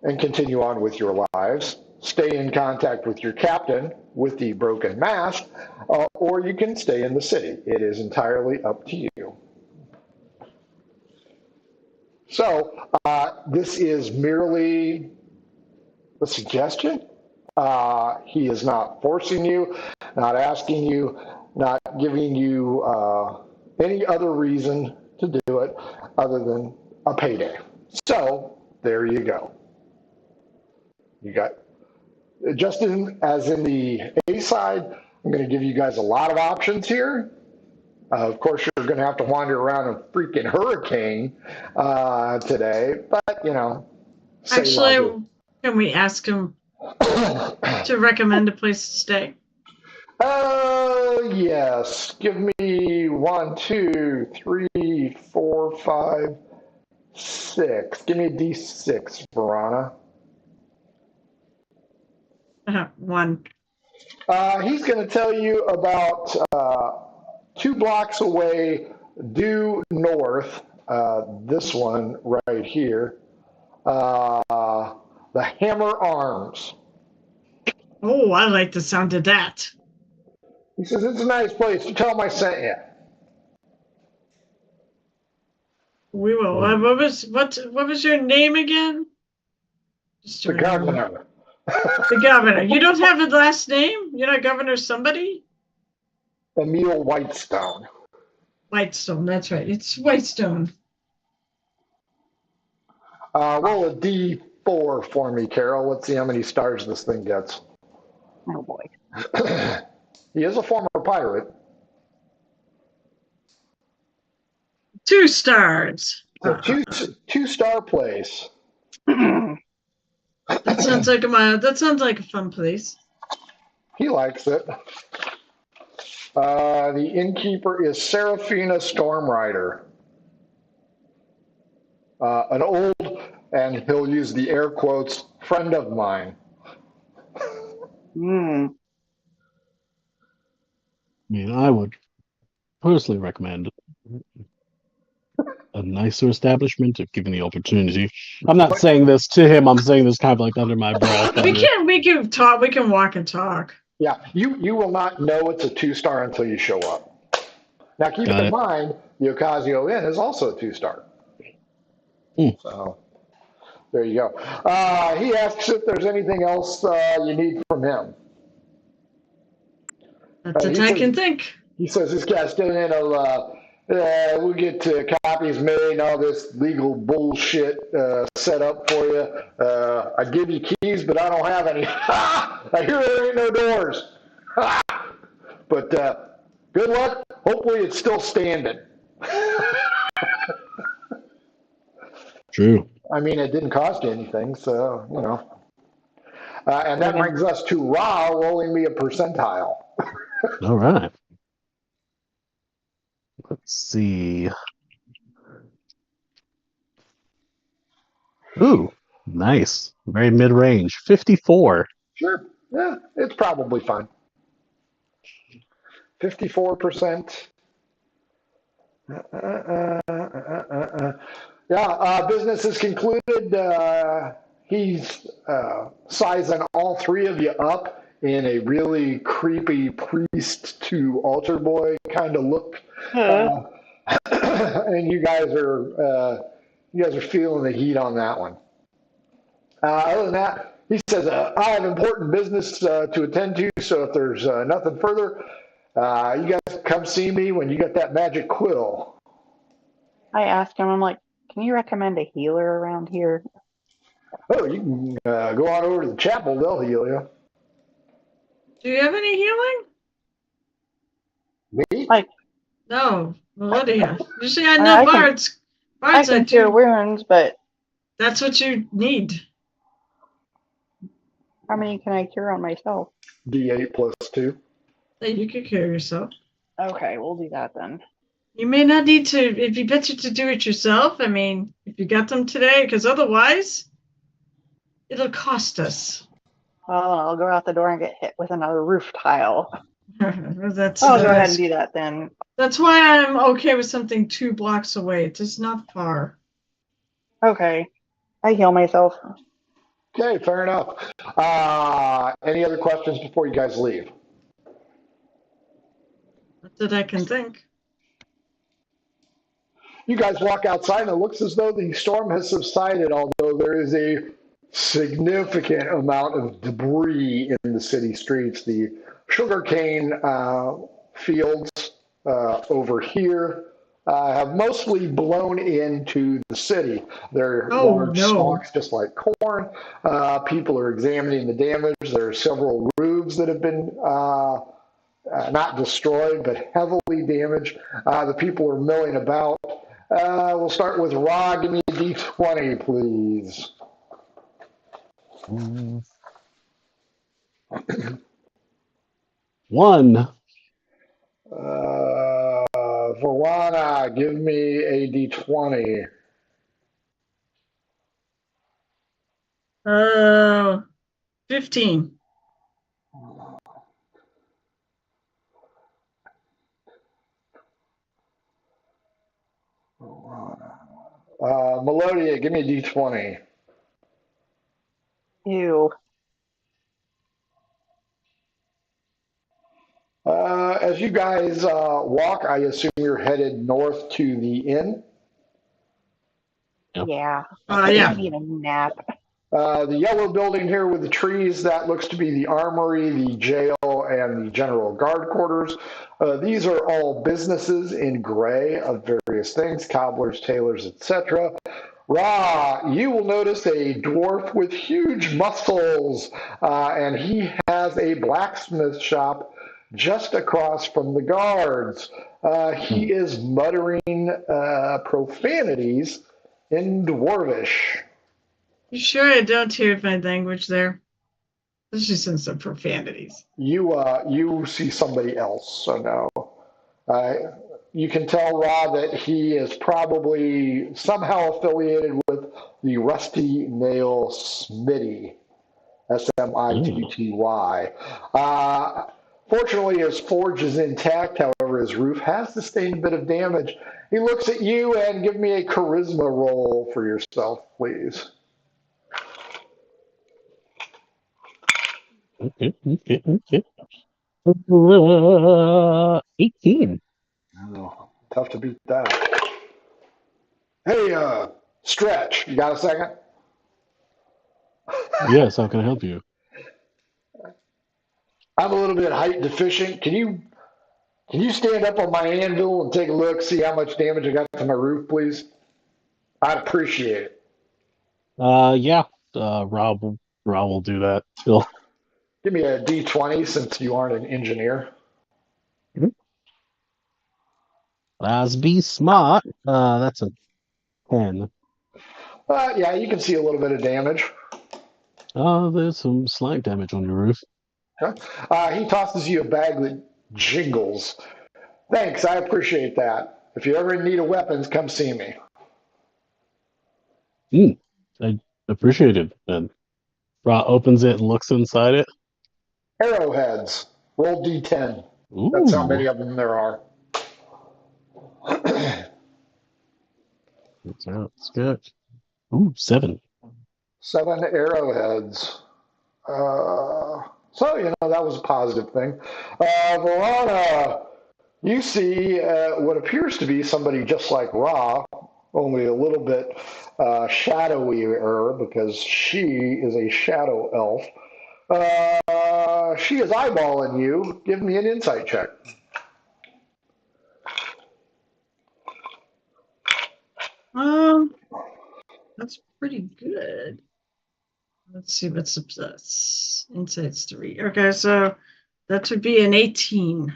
and continue on with your lives. Stay in contact with your captain with the broken mast, or you can stay in the city. It is entirely up to you. So this is merely a suggestion. He is not forcing you, not asking you, not giving you any other reason to do it other than a payday. So there you go. You got, just as in the A side, I'm going to give you guys a lot of options here. Of course, you're going to have to wander around a freaking hurricane today, but, Actually, can we ask him to recommend a place to stay? Yes. Give me 1, 2, 3, 4, 5, 6. Give me a D6, Verana. 1. He's going to tell you about 2 blocks away, due north, this one right here, the Hammer Arms. Oh, I like the sound of that. He says, it's a nice place. Tell him I sent you. We will. What was your name again? The governor. The governor. You don't have a last name? You're not Governor somebody? Emil Whitestone. Whitestone, that's right. It's Whitestone. Roll a D4 for me, Carol. Let's see how many stars this thing gets. Oh, boy. He is a former pirate. 2 stars. So two-star place. That sounds like a fun place. He likes it. The innkeeper is Seraphina Stormrider. An old, and he'll use the air quotes, friend of mine. Hmm. I mean, I would personally recommend a nicer establishment if given the opportunity. I'm not saying this to him. I'm saying this kind of like under my breath. We can talk. We can walk and talk. Yeah, you will not know it's a 2-star until you show up. Now, keep Got in it. mind, the Ocasio Inn is also a 2-star. So there you go. He asks if there's anything else you need from him. That's what I can think. He says this guy's doing it. We'll get copies made and all this legal bullshit set up for you. I give you keys, but I don't have any. I hear there ain't no doors. But good luck. Hopefully it's still standing. True. I mean, it didn't cost you anything, so, you know. And that brings us to Ra rolling me a percentile. All right. Let's see. Ooh, nice. Very mid-range. 54. Sure. Yeah, it's probably fine. 54%. Business is concluded. He's sizing all three of you up in a really creepy priest to altar boy kind of look. And you guys are feeling the heat on that one. Other than that, he says, I have important business to attend to, so if there's nothing further, you guys come see me when you get that magic quill. I asked him, I'm like, can you recommend a healer around here? Oh, you can go on over to the chapel, they'll heal you. Do you have any healing? Me? Like, no, Melodia. Usually I know bards. I can cure wounds, but that's what you need. How many can I cure on myself? D8 plus 2. You can cure yourself. Okay, we'll do that then. You may not need to, it'd be better to do it yourself. I mean, if you got them today, because otherwise, it'll cost us. Well, I'll go out the door and get hit with another roof tile. I'll go ahead and do that then. That's why I'm okay with something 2 blocks away. It's just not far. Okay. I heal myself. Okay, fair enough. Any other questions before you guys leave? Not that I can think. You guys walk outside and it looks as though the storm has subsided, although there is a significant amount of debris in the city streets. The sugarcane fields over here have mostly blown into the city. They're large stalks, just like corn. People are examining the damage. There are several roofs that have been not destroyed, but heavily damaged. The people are milling about. We'll start with Ra. Give me a D20, please. One. Verwana, give me a D20. 15. Melodia, give me a D20. Ew. As you guys walk, I assume you're headed north to the inn. Yeah. Yeah. Need a nap. The yellow building here with the trees, that looks to be the armory, the jail, and the general guard quarters. These are all businesses in gray of various things, cobblers, tailors, etc. Ra, you will notice a dwarf with huge muscles, and he has a blacksmith shop just across from the guards. He is muttering profanities in Dwarvish. You sure I don't hear my language there? Especially since the profanities. You see somebody else, so no. You can tell Rod that he is probably somehow affiliated with the Rusty Nail Smitty, Ooh. Smitty. Fortunately, his forge is intact. However, his roof has sustained a bit of damage. He looks at you and give me a charisma roll for yourself, please. Okay. 18. Oh, tough to beat that. Hey, Stretch, you got a second? Yes, how can I help you? I'm a little bit height deficient. Can you stand up on my anvil and take a look, see how much damage I got to my roof, please? I'd appreciate it. Yeah. Rob will do that. He'll Give me a D20 since you aren't an engineer. Let's be smart. That's a 10. Yeah, you can see a little bit of damage. There's some slight damage on your roof. Okay. He tosses you a bag that jingles. Thanks, I appreciate that. If you ever need a weapons, come see me. I appreciate it. And Ra opens it and looks inside it. Arrowheads. Roll D10. That's how Ooh, many of them there are. that's good. Ooh, 7. 7 arrowheads. That was a positive thing. Verona, you see what appears to be somebody just like Ra, only a little bit shadowier because she is a shadow elf. She is eyeballing you. Give me an insight check. Um, that's pretty good. Let's see what's this. Insight's 3. Okay, so that would be an 18.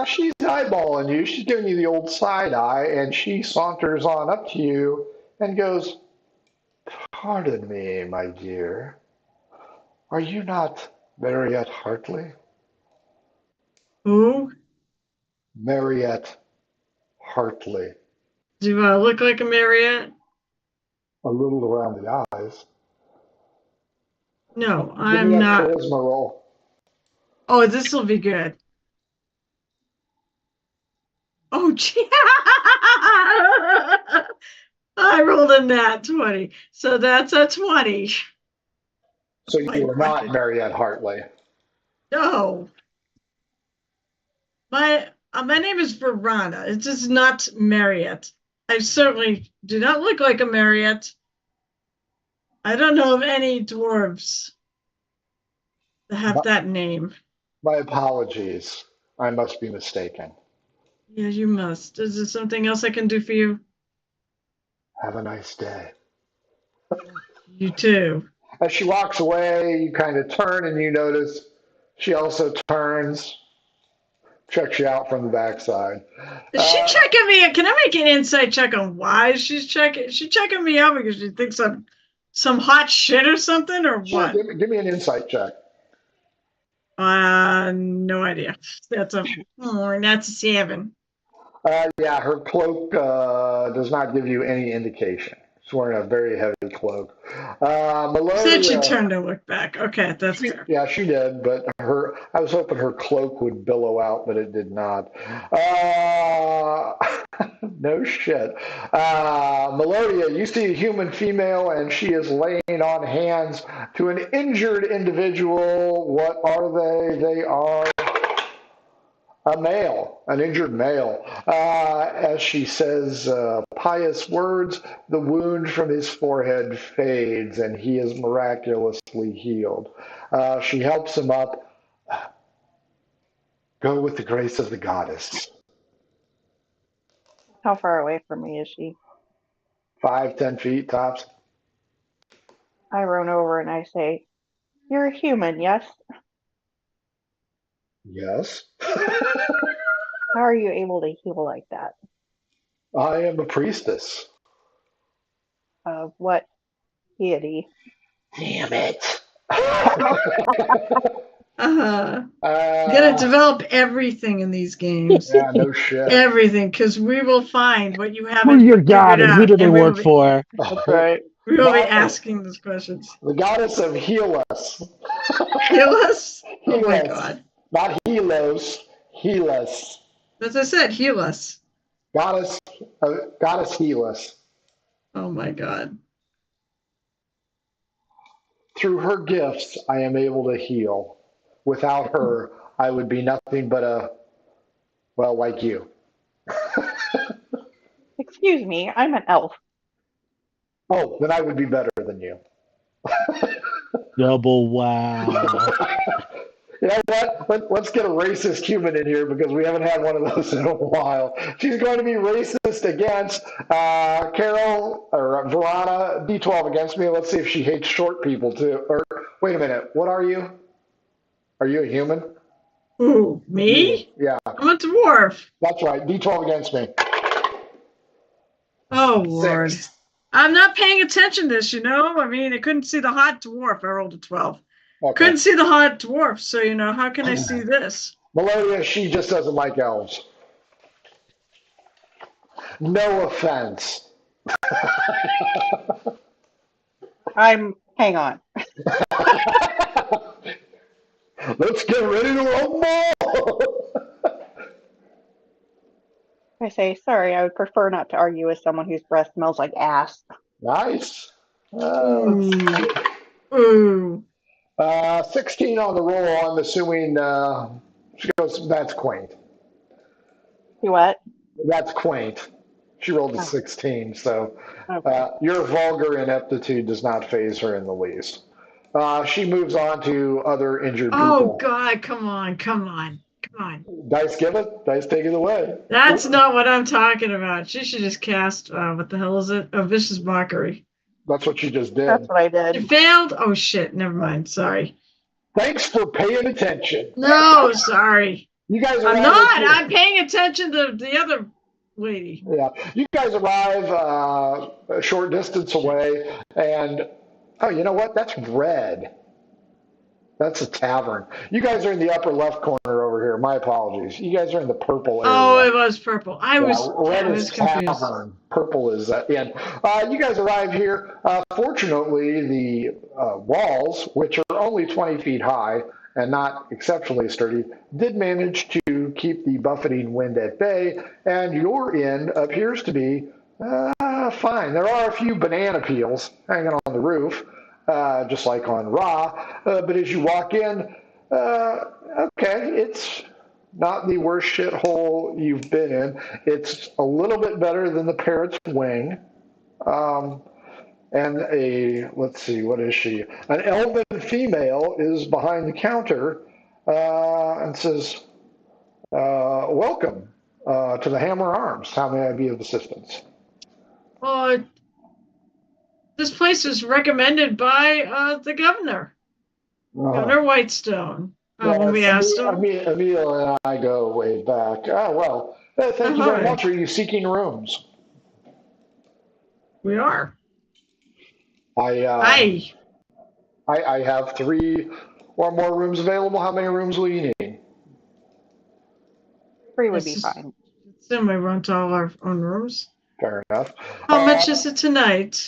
She's eyeballing you. She's giving you the old side eye, and she saunters on up to you and goes, "Pardon me, my dear. Are you not Mariette Hartley?" Who? Mariette Hartley. Do I look like a Marriott? A little around the eyes. No, Give me I'm a not. charisma roll. Oh, this will be good. Oh, gee. I rolled a nat 20. So that's a 20. So My you are not question. Mariette Hartley. No. My name is Verona. It is not Marriott. I certainly do not look like a Marriott. I don't know of any dwarves that have My, that name. my apologies. I must be mistaken. Yeah, you must. Is there something else I can do for you? Have a nice day. You too. As she walks away, you kind of turn and you notice she also turns, checks you out from the backside. Is she checking me? Can I make an insight check on why she's checking? Is she checking me out because she thinks I'm some hot shit or something, or Sure, what? give me an insight check. No idea. That's a 7. Yeah, her cloak does not give you any indication. She's wearing a very heavy cloak. Said she Melodia, turned to look back. Okay, that's fair. yeah, she did, but I was hoping her cloak would billow out, but it did not. Uh, no shit. Melodia, you see a human female, and she is laying on hands to an injured individual. What are they? They are a male, an injured male. As she says pious words, the wound from his forehead fades and he is miraculously healed. She helps him up. Go with the grace of the goddess. How far away from me is she? 5, 10 feet tops. I run over and I say, "You're a human, yes? Yes. How are you able to heal like that? I am a priestess. Of what deity?" Damn it. You gotta develop everything in these games. Yeah, no shit. Everything, because we will find what you Who haven't you figured got and out. who do they and work for? That's right. we will be asking those questions. The goddess of heal us. Heal us? Oh Heal my us. god. Not helos, heal us. As I said, heal us. Goddess heal us. Oh my god. Through her gifts, I am able to heal. Without her, I would be nothing but like you. Excuse me, I'm an elf. Oh, then I would be better than you. Double wow. You know what? Let's get a racist human in here because we haven't had one of those in a while. She's going to be racist against Carol or Verana, D12 against me. Let's see if she hates short people too. Or wait a minute, what are you? Are you a human? Ooh, me? Yeah, I'm a dwarf. that's right. D12 against me. Oh Lord. 6. I'm not paying attention to this, you know? I mean, I couldn't see the hot dwarf. I rolled a 12. Okay. Couldn't see the hot dwarf, so how can I see this? Melodia, she just doesn't like elves. No offense. Hang on. Let's get ready to rumble. I say, sorry, I would prefer not to argue with someone whose breath smells like ass. Nice. Ooh. 16 on the roll. I'm assuming she goes, that's quaint. You what? That's quaint. She rolled a 16, so Okay. your vulgar ineptitude does not faze her in the least. She moves on to other injured people. Oh God, come on. Dice give it, dice take it away. That's not what I'm talking about. She should just cast, what the hell is it? A Vicious Mockery. That's what you just did. That's what I did. You failed? Oh shit, never mind. Sorry. Thanks for paying attention. No, sorry. You guys I'm not. I'm paying attention to the other lady. Yeah, you guys arrive a short distance away, and oh, you know what? That's red. That's a tavern. You guys are in the upper left corner over here. My apologies. You guys are in the purple area. Oh, it was purple. I was tavern. confused. Purple is in. You guys arrive here. Fortunately, the walls, which are only 20 feet high and not exceptionally sturdy, did manage to keep the buffeting wind at bay, and your end appears to be fine. There are a few banana peels hanging on the roof, just like on Ra, but as you walk in, okay, it's not the worst shithole you've been in. It's a little bit better than the parrot's wing. And let's see, what is she? An elven female is behind the counter and says, welcome to the Hammer Arms. How may I be of assistance? This place was recommended by the governor, Governor Whitestone. When we asked him. Emil and I go way back. Oh, well, thank you very much. Are you seeking rooms? We are. I have 3 or more rooms available. How many rooms will you need? 3 would be fine. Then we rent all our own rooms. Fair enough. How much is it tonight?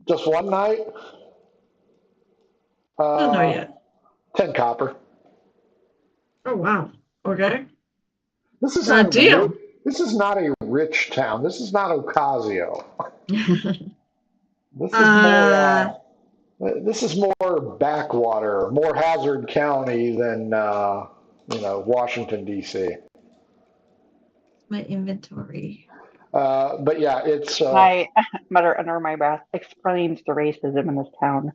Just one night? Don't know yet. 10 copper. Oh, wow. Okay. This is not a deal. This is not a rich town. This is not Ocasio. This is more backwater, more Hazard County than Washington D.C. My inventory. But yeah, it's. I mutter under my breath, explains the racism in this town.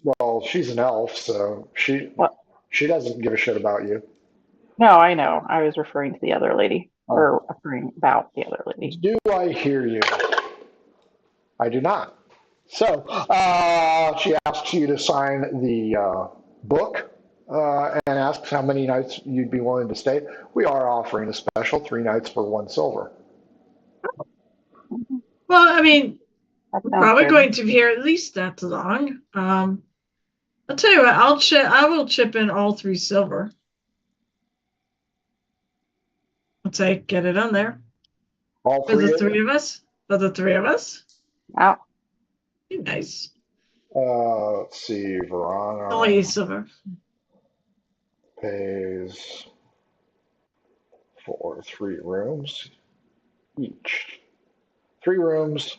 Well, she's an elf, so she doesn't give a shit about you. No, I know. I was referring to the other lady, or referring about the other lady. Do I hear you? I do not. So she asks you to sign the book and asks how many nights you'd be willing to stay. We are offering a special 3 nights for 1 silver. Well, I mean, we're probably going to be here at least that long. I'll tell you what. I will chip in all 3 silver. Let's say get it on there All for the three. 3 of us. For the 3 of us. Now, Be nice. Let's see. Verona Only 8 silver. pays for 3 rooms each. 3 rooms,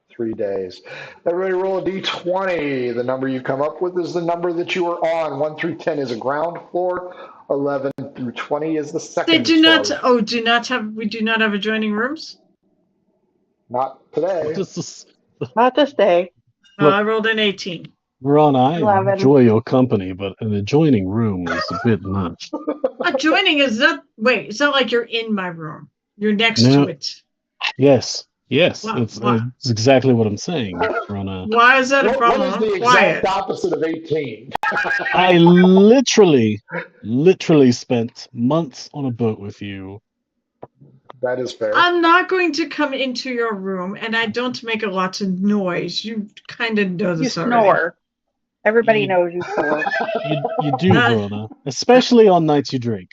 3 days. Everybody roll a d20. The number you come up with is the number that you are on. 1 through 10 is a ground floor. 11 through 20 is the They second do not. floor. Oh, do not have. We do not have adjoining rooms. Not today. This is not this day. No, Look. I rolled an 18. Ron. I 11. enjoy your company, but an adjoining room is a bit much. Adjoining is not. Wait, it's not like you're in my room. You're next No. to it. Yes. Why- It's why? exactly what I'm saying, Ron. Why is that a What problem? is the I'm exact quiet. opposite of 18? I literally spent months on a boat with you. That is fair. I'm not going to come into your room, and I don't make a lot of noise. You kind of know You this already. snore. Everybody You- knows you snore. You do, Rona, especially on nights you drink.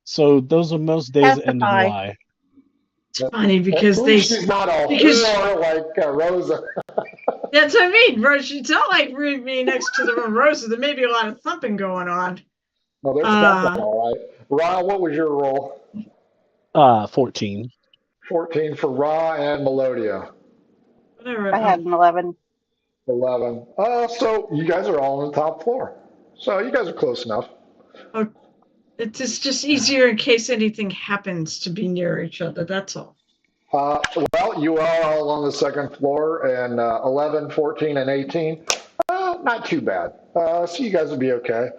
So those are most days that end in Testify. Y. It's funny because At they. least she's not all because- whore like Rosa. That's what I mean, Rose. It's not like me next to the room roses. There may be a lot of thumping going on. Well, there's something all right. Ra, what was your roll? 14. 14 for Ra and Melodia. Whatever. I had an 11. 11. So you guys are all on the top floor. So you guys are close enough. It's just easier in case anything happens to be near each other. That's all. Well, you are all on the second floor, and 11, 14, and 18. Not too bad. So you guys will be okay.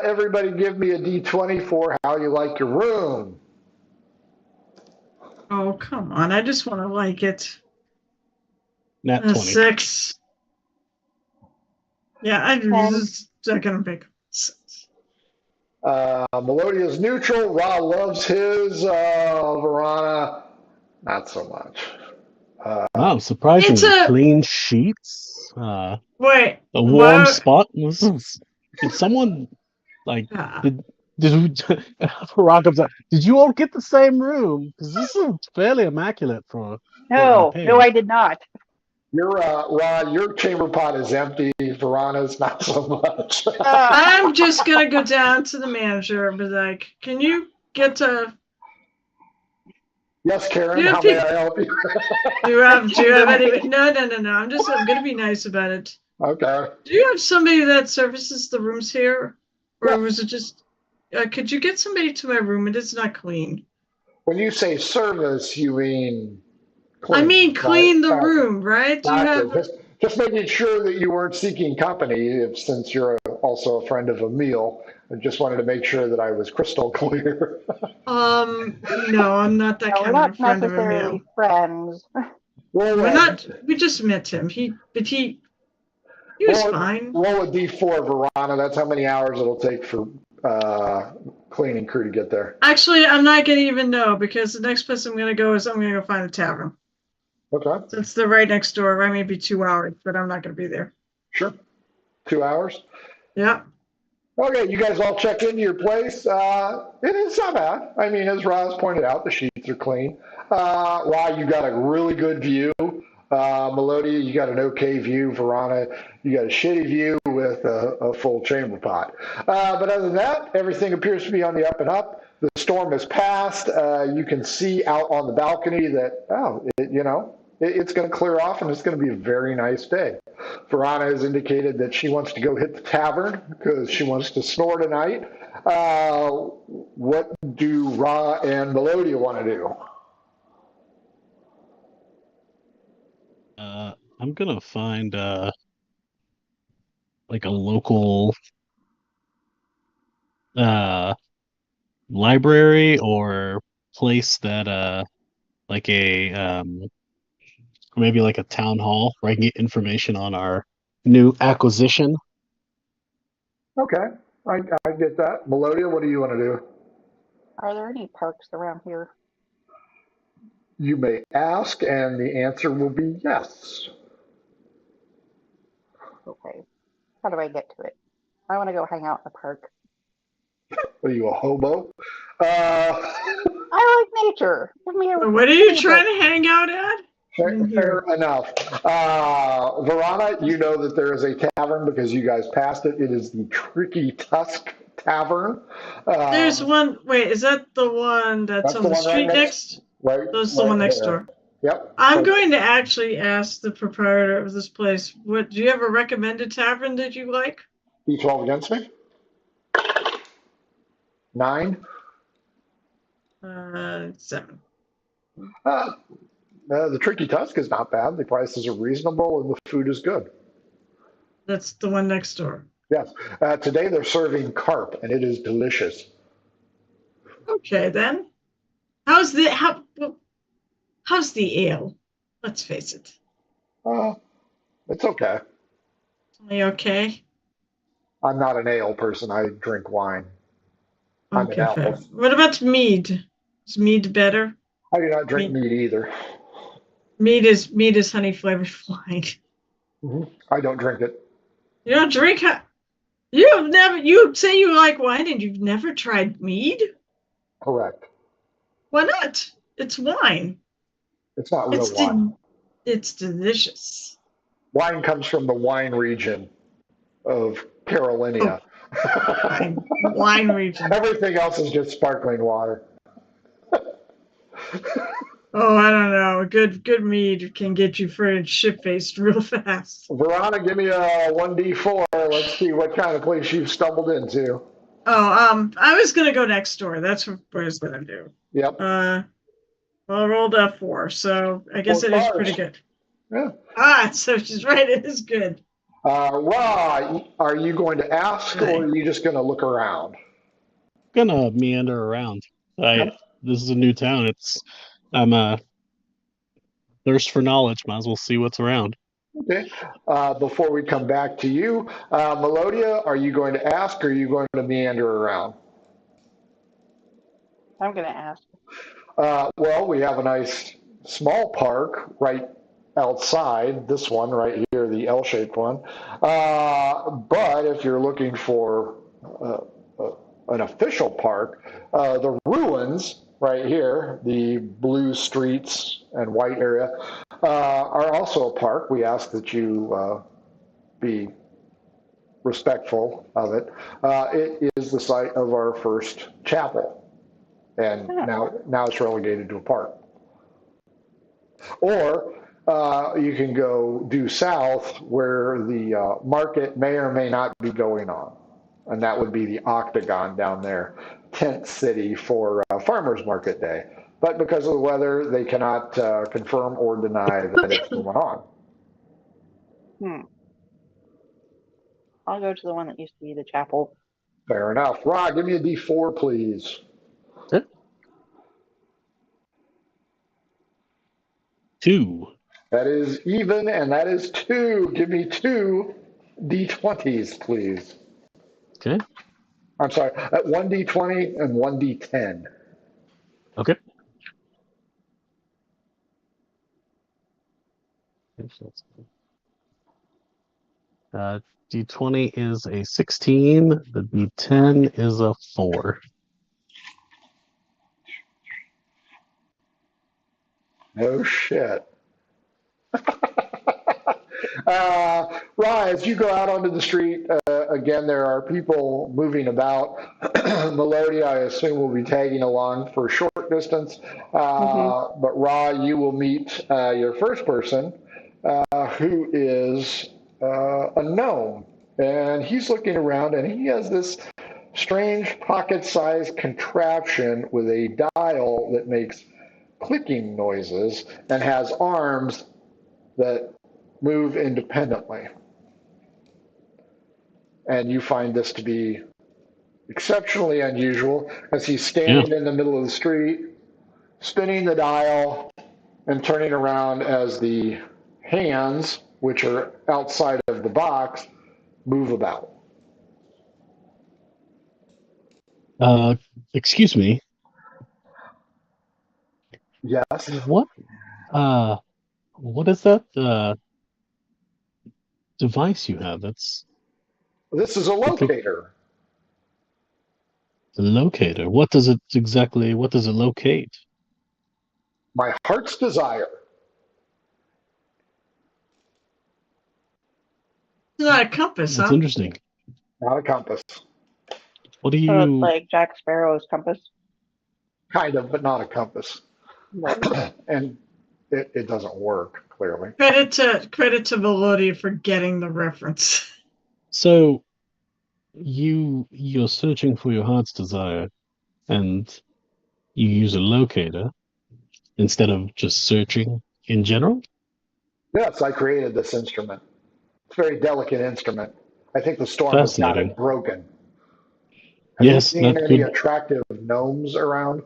Everybody give me a d20 for how you like your room. Oh, come on. I just want to like it. Nat A 20. 6. Yeah, I'm just not going to pick 6. Melodia's neutral. Ra loves his. Verona, not so much. Wow, surprisingly It's a- clean sheets. Wait. A warm spot. Did someone like did Rock comes out? Did you all get the same room? Because this is fairly immaculate for No, no, I did not. Your Ra, your chamber pot is empty. Verana's not so much. I'm just going to go down to the manager and be like, can you get to... Yes, Karen, how may I help you? Do you have any... No. I'm going to be nice about it. Okay. Do you have somebody that services the rooms here? Or Yeah. was it just... could you get somebody to my room? It is not clean. When you say service, you mean clean, I mean clean right? the room, right? Do you Exactly. have... Just making sure that you weren't seeking company, since you're also a friend of Emil. I just wanted to make sure that I was crystal clear. No, I'm not that No, we're kind not of a friend of necessarily Emil. friends. Roll We're a- not... We just met him. He was fine. Roll a d4, Verana. That's how many hours it'll take for cleaning crew to get there. Actually, I'm not going to even know because the next place I'm going to go is I'm going to go find a tavern. Okay, Since they're right next door, I may be 2 hours, but I'm not going to be there. sure. 2 hours. Yeah. Okay, you guys all check into your place. It's not bad. I mean, as Roz pointed out, the sheets are clean. Wow, you got a really good view. Melodia, you got an okay view. Verona, you got a shitty view with a full chamber pot. But other than that, everything appears to be on the up and up. The storm has passed. You can see out on the balcony that, it's going to clear off and it's going to be a very nice day. Verona has indicated that she wants to go hit the tavern because she wants to snore tonight. What do Ra and Melodia want to do? I'm gonna find like a local library or place that like a maybe like a town hall where I can get information on our new acquisition. Okay, I get that. Melodia, what do you want to do? Are there any parks around here? You may ask, and the answer will be yes. Okay. How do I get to it? I want to go hang out in the park. Are you a hobo? I like nature. Give me a What are you give me a trying break. to hang out at? Fair, In here. fair enough. Verona, you know that there is a tavern because you guys passed it. It is the Tricky Tusk Tavern. There's Um, one. Wait, is that the one that's that's on the the one right street next, next? right, That's the right one next there. door. Yep. I'm going to actually ask the proprietor of this place. What do you have a recommended tavern that you like? D12 against me. 9. 7. Uh, the Tricky Tusk is not bad. The prices are reasonable and the food is good. That's the one next door. Yes. Today they're serving carp and it is delicious. Okay then. How's the ale? Let's face it. Uh, it's okay. Only okay. I'm not an ale person. I drink wine. I'm an Okay, fair. elf. What about mead? Is mead better? I do not drink Mead, meat either. mead is honey flavored wine. I don't drink it. You don't drink. You say you like wine and you've never tried mead? Correct. Why not? It's wine. It's not real It's wine. it's delicious. Wine comes from the wine region of Oh, Carolinia. wine region. Everything else is just sparkling water. Oh, I don't know. Good mead can get you friggin' shit faced real fast. Verona, give me a 1d4. Let's see what kind of place you've stumbled into. Oh, I was gonna go next door. That's what I was gonna do. Yep. Well, I rolled a 4, so I guess 4 it is stars. pretty good. Yeah. So she's right. It is good. Ra, are you going to ask or are you just going to look around? Gonna meander around. This is a new town. I'm a thirst for knowledge. Might as well see what's around. Okay. Before we come back to you, Melodia, are you going to ask or are you going to meander around? I'm going to ask. Well, we have a nice small park right outside, this one right here, the L-shaped one. But if you're looking for an official park, the ruins right here, the blue streets and white area, are also a park. We ask that you be respectful of it. It is the site of our first chapel. And now it's relegated to a park. Or you can go due south where the market may or may not be going on. And that would be the Octagon down there, tent city for Farmers Market Day. But because of the weather, they cannot confirm or deny that it's going on. I'll go to the one that used to be the chapel. Fair enough. Rod, give me a D4, please. Okay. 2. That is even, and that is 2. Give me 2 D20s, please. Okay. I'm sorry, 1d20 and 1d10. Okay. D20 is a 16. The D10 is a 4. No shit. As you go out onto the street, again, there are people moving about. Melodia, I assume, will be tagging along for a short distance. But Ra, you will meet your first person, who is a gnome. And he's looking around, and he has this strange pocket-sized contraption with a dial that makes clicking noises and has arms that move independently. And you find this to be exceptionally unusual as he's standing in the middle of the street, spinning the dial and turning around as the hands, which are outside of the box, move about. Excuse me. Yes. What is that? device you have. That's This is a locator. the locator. What does it locate? My heart's desire. It's not a compass, That's huh? interesting. Not a compass. What do So it's you? like Jack Sparrow's compass. Kind of, but not a compass. Right. And it doesn't work, clearly. Credit to Melodia for getting the reference. So you're searching for your heart's desire, and you use a locator instead of just searching in general. Yes, I created this instrument. It's a very delicate instrument. I think the storm has got Fascinating. it broken. Have you Yes, seen that any could. attractive gnomes around?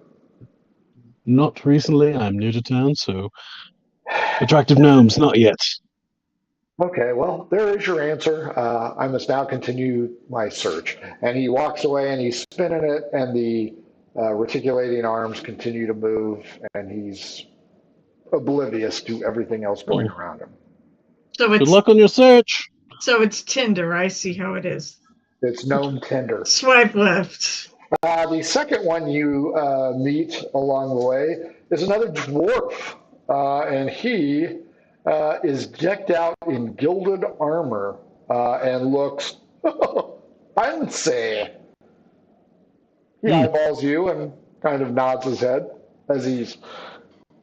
Not recently. I'm new to town, so attractive gnomes, not yet. Okay, well, there is your answer. I must now continue my search. And he walks away and he's spinning it, and the reticulating arms continue to move, and he's oblivious to everything else going Oh, around him. So good it's luck on your search. Tinder. I see how it is. It's gnome Tinder. Swipe left. The second one you meet along the way is another dwarf, and he is decked out in gilded armor and looks fancy. He Hmm. eyeballs you and kind of nods his head as he's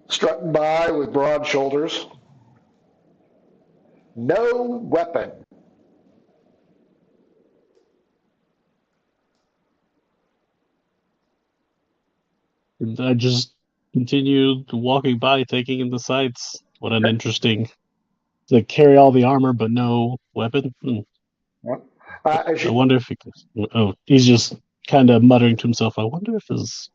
strutting by with broad shoulders. No weapon. And I just continued walking by, taking in the sights. What an interesting. To carry all the armor but no weapon. As I you, wonder if he can. Oh, he's just kind of muttering to himself. I wonder if his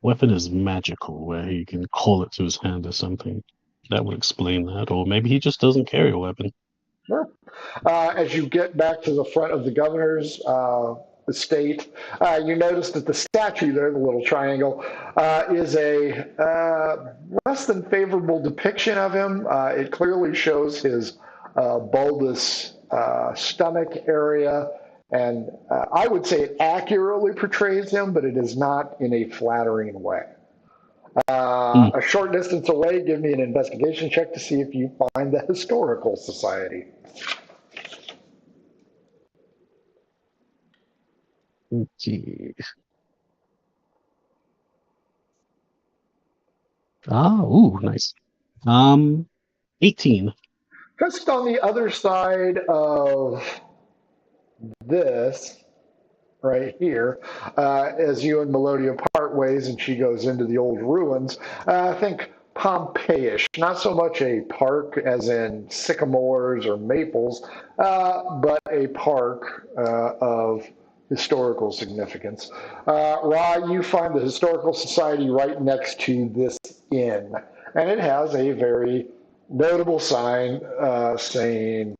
weapon is magical, where he can call it to his hand or something. That would explain that. Or maybe he just doesn't carry a weapon. sure. As you get back to the front of the governor's estate, you notice that the statue there, the little triangle, is a less than favorable depiction of him. It clearly shows his bulbous stomach area, and I would say it accurately portrays him, but it is not in a flattering way. Hmm. A short distance away, give me an investigation check to see if you find the historical society. Okay. Ooh, nice. 18. Just on the other side of this, right here, as you and Melodia part ways and she goes into the old ruins, I think Pompeii-ish, not so much a park as in sycamores or maples, but a park of historical significance. Ra, you find the Historical Society right next to this inn, and it has a very notable sign saying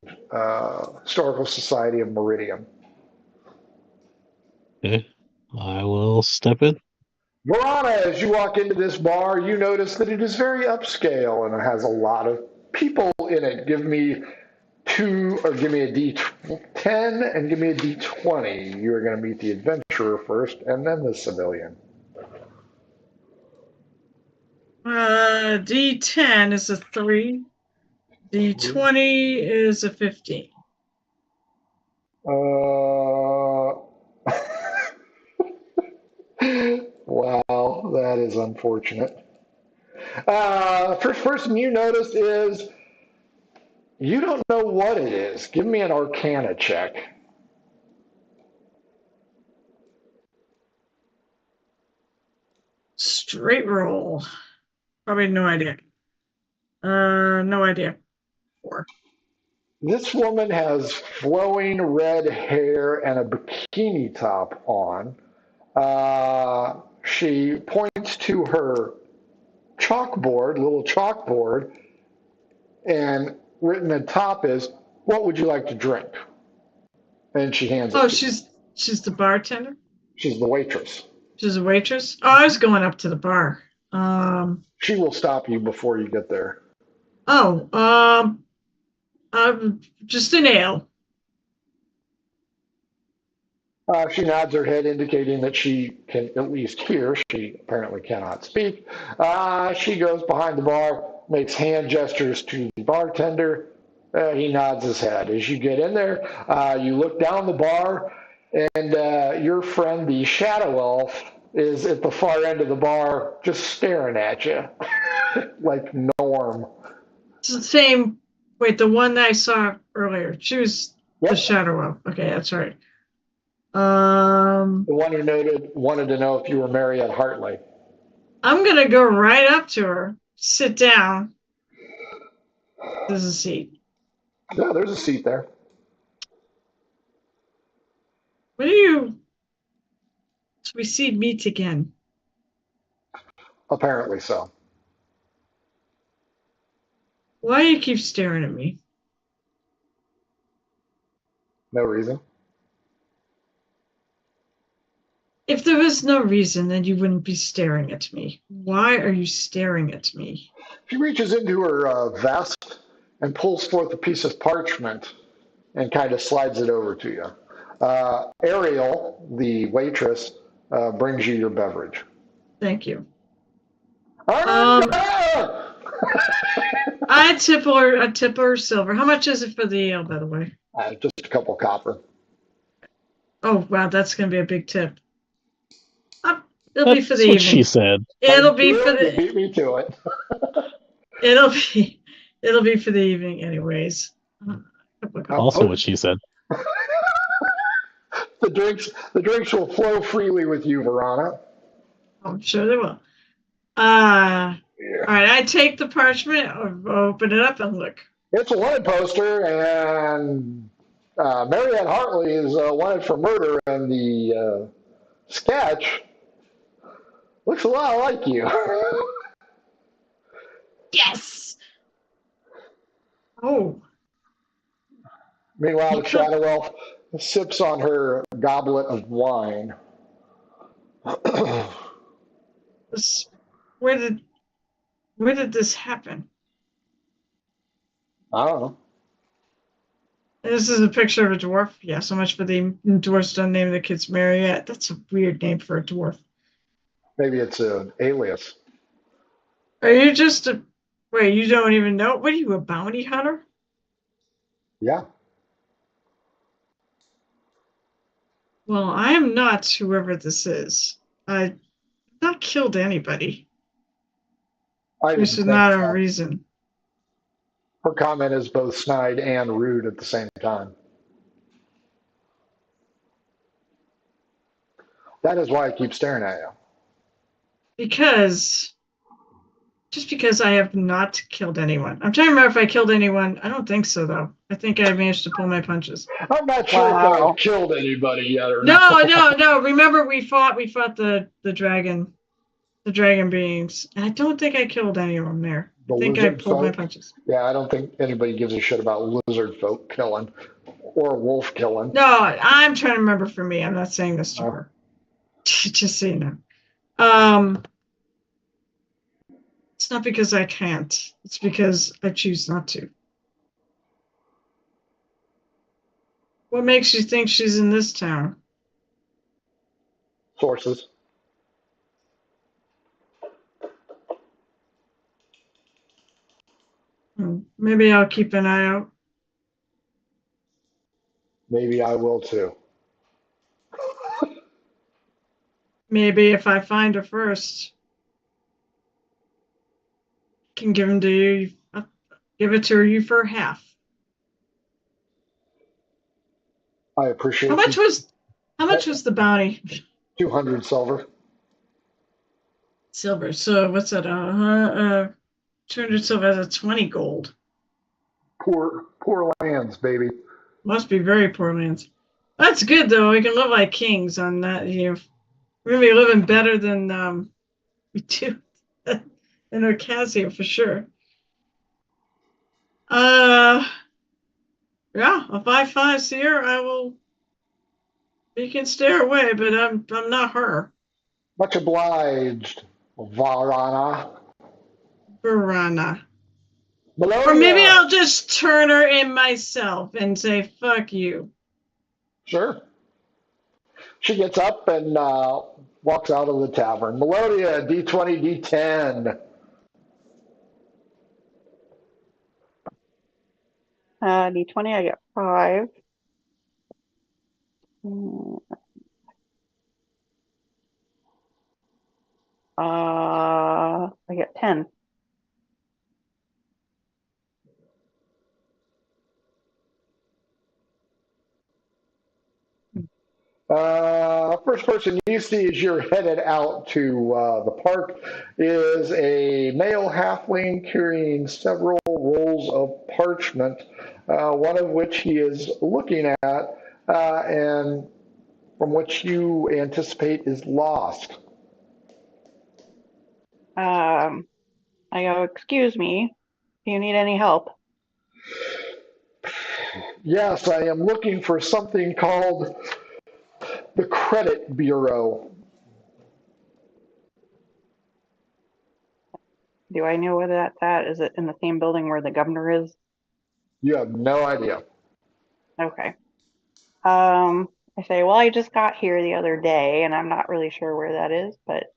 Historical Society of Meridian. Okay. I will step in. Verona, as you walk into this bar, you notice that it is very upscale and it has a lot of people in it. Give me a D10 and give me a D20. You are going to meet the adventurer first and then the civilian. D10 is a 3. D20 is a 15. Wow, that is unfortunate. First person you notice is you don't know what it is. Give me an Arcana check. Straight roll. Probably no idea. No idea. 4. This woman has flowing red hair and a bikini top on. She points to her little chalkboard, and written at top is, "What would you like to drink?" And she hands it Oh, to you. she's the bartender? She's the waitress. She's a waitress? Oh, I was going up to the bar. She will stop you before you get there. Oh, Just an ale. She nods her head, indicating that she can at least hear. She apparently cannot speak. She goes behind the bar, makes hand gestures to the bartender. He nods his head. As you get in there, you look down the bar, and your friend, the Shadow Elf, is at the far end of the bar, just staring at you, like Norm. It's the same. Wait, the one that I saw earlier. She was the Yep. Shadow Elf. Okay, that's right. The one who wanted to know if you were Mariette Hartley. I'm gonna go right up to her, sit down. There's a seat. Yeah, there's a seat there. What do you? So we see meet again. Apparently so. Why do you keep staring at me? No reason. If there was no reason, then you wouldn't be staring at me. Why are you staring at me? She reaches into her vest and pulls forth a piece of parchment and kind of slides it over to you. Ariel, the waitress, brings you your beverage. Thank you. Ah! I tip her silver. How much is it for the ale, by the way? Just a couple copper. Oh wow, that's gonna be a big tip. It'll be for the That's what evening. she said. It'll be for You the. beat me to it. It'll be for the evening, anyways. Also what she said. The drinks will flow freely with you, Verona. I'm sure they will. All right, I take the parchment, open it up, and look. It's a wanted poster, and Mariette Hartley is wanted for murder, and the sketch looks a lot like you. Yes. Oh. Meanwhile, the Shadow Elf sips on her goblet of wine. Where did this happen? I don't know. This is a picture of a dwarf. Yeah, so much for the dwarf's done name of the kid's Mariette. That's a weird name for a dwarf. Maybe it's an alias. Are you just a... Wait, you don't even know? What are you, a bounty hunter? Yeah. Well, I am not whoever this is. I've not killed anybody. This is not a reason. Her comment is both snide and rude at the same time. That is why I keep staring at you. Just because I have not killed anyone. I'm trying to remember if I killed anyone. I don't think so, though. I think I managed to pull my punches. I'm not sure if I've killed anybody yet or not. not. No. Remember, we fought the dragon beings. And I don't think I killed any of them there. I think I pulled my punches. Yeah, I don't think anybody gives a shit about lizard folk killing or wolf killing. No, I'm trying to remember for me. I'm not saying this to her. Just so you know. It's not because I can't. It's because I choose not to. What makes you think she's in this town? Sources. Maybe I'll keep an eye out. Maybe I will too. Maybe if I find her first, I can give them to you. I'll give it to you for half. I appreciate. How much was the bounty? 200 silver. Silver. So what's that? 200 silver. That's 20 gold. Poor lands, baby. Must be very poor lands. That's good though. We can live like kings on that. We're gonna be living better than we do in Ocasio for sure. Yeah. If I see her, I will. You can stay away, but I'm not her. Much obliged, Varana. Verana. Or maybe Melodia. I'll just turn her in myself and say, fuck you. Sure. She gets up and walks out of the tavern. Melodia, D20, D10. D20, I get 5. I get 10. First person you see as you're headed out to the park is a male halfling carrying several rolls of parchment, one of which he is looking at, and from which you anticipate is lost. I go, excuse me, do you need any help? Yes, I am looking for something called the Credit Bureau. Do I know where that's at? Is it in the same building where the governor is? You have no idea. Okay. I say, well, I just got here the other day, and I'm not really sure where that is, but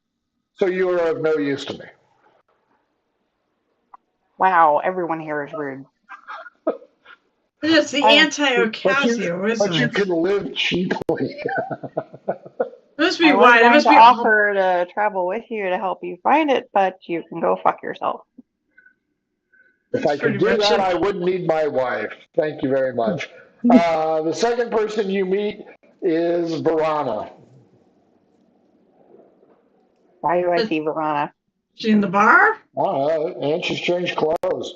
So you are of no use to me. wow, everyone here is rude. It's the anti-Ocasio, isn't But you it? can live cheaply. Must be I was wide. It going must to be offer to travel with you to help you find it, but you can go fuck yourself. If I could do that, I wouldn't need my wife. Thank you very much. The second person you meet is Varana. Why do I see Verona? She in the bar? And she's changed clothes.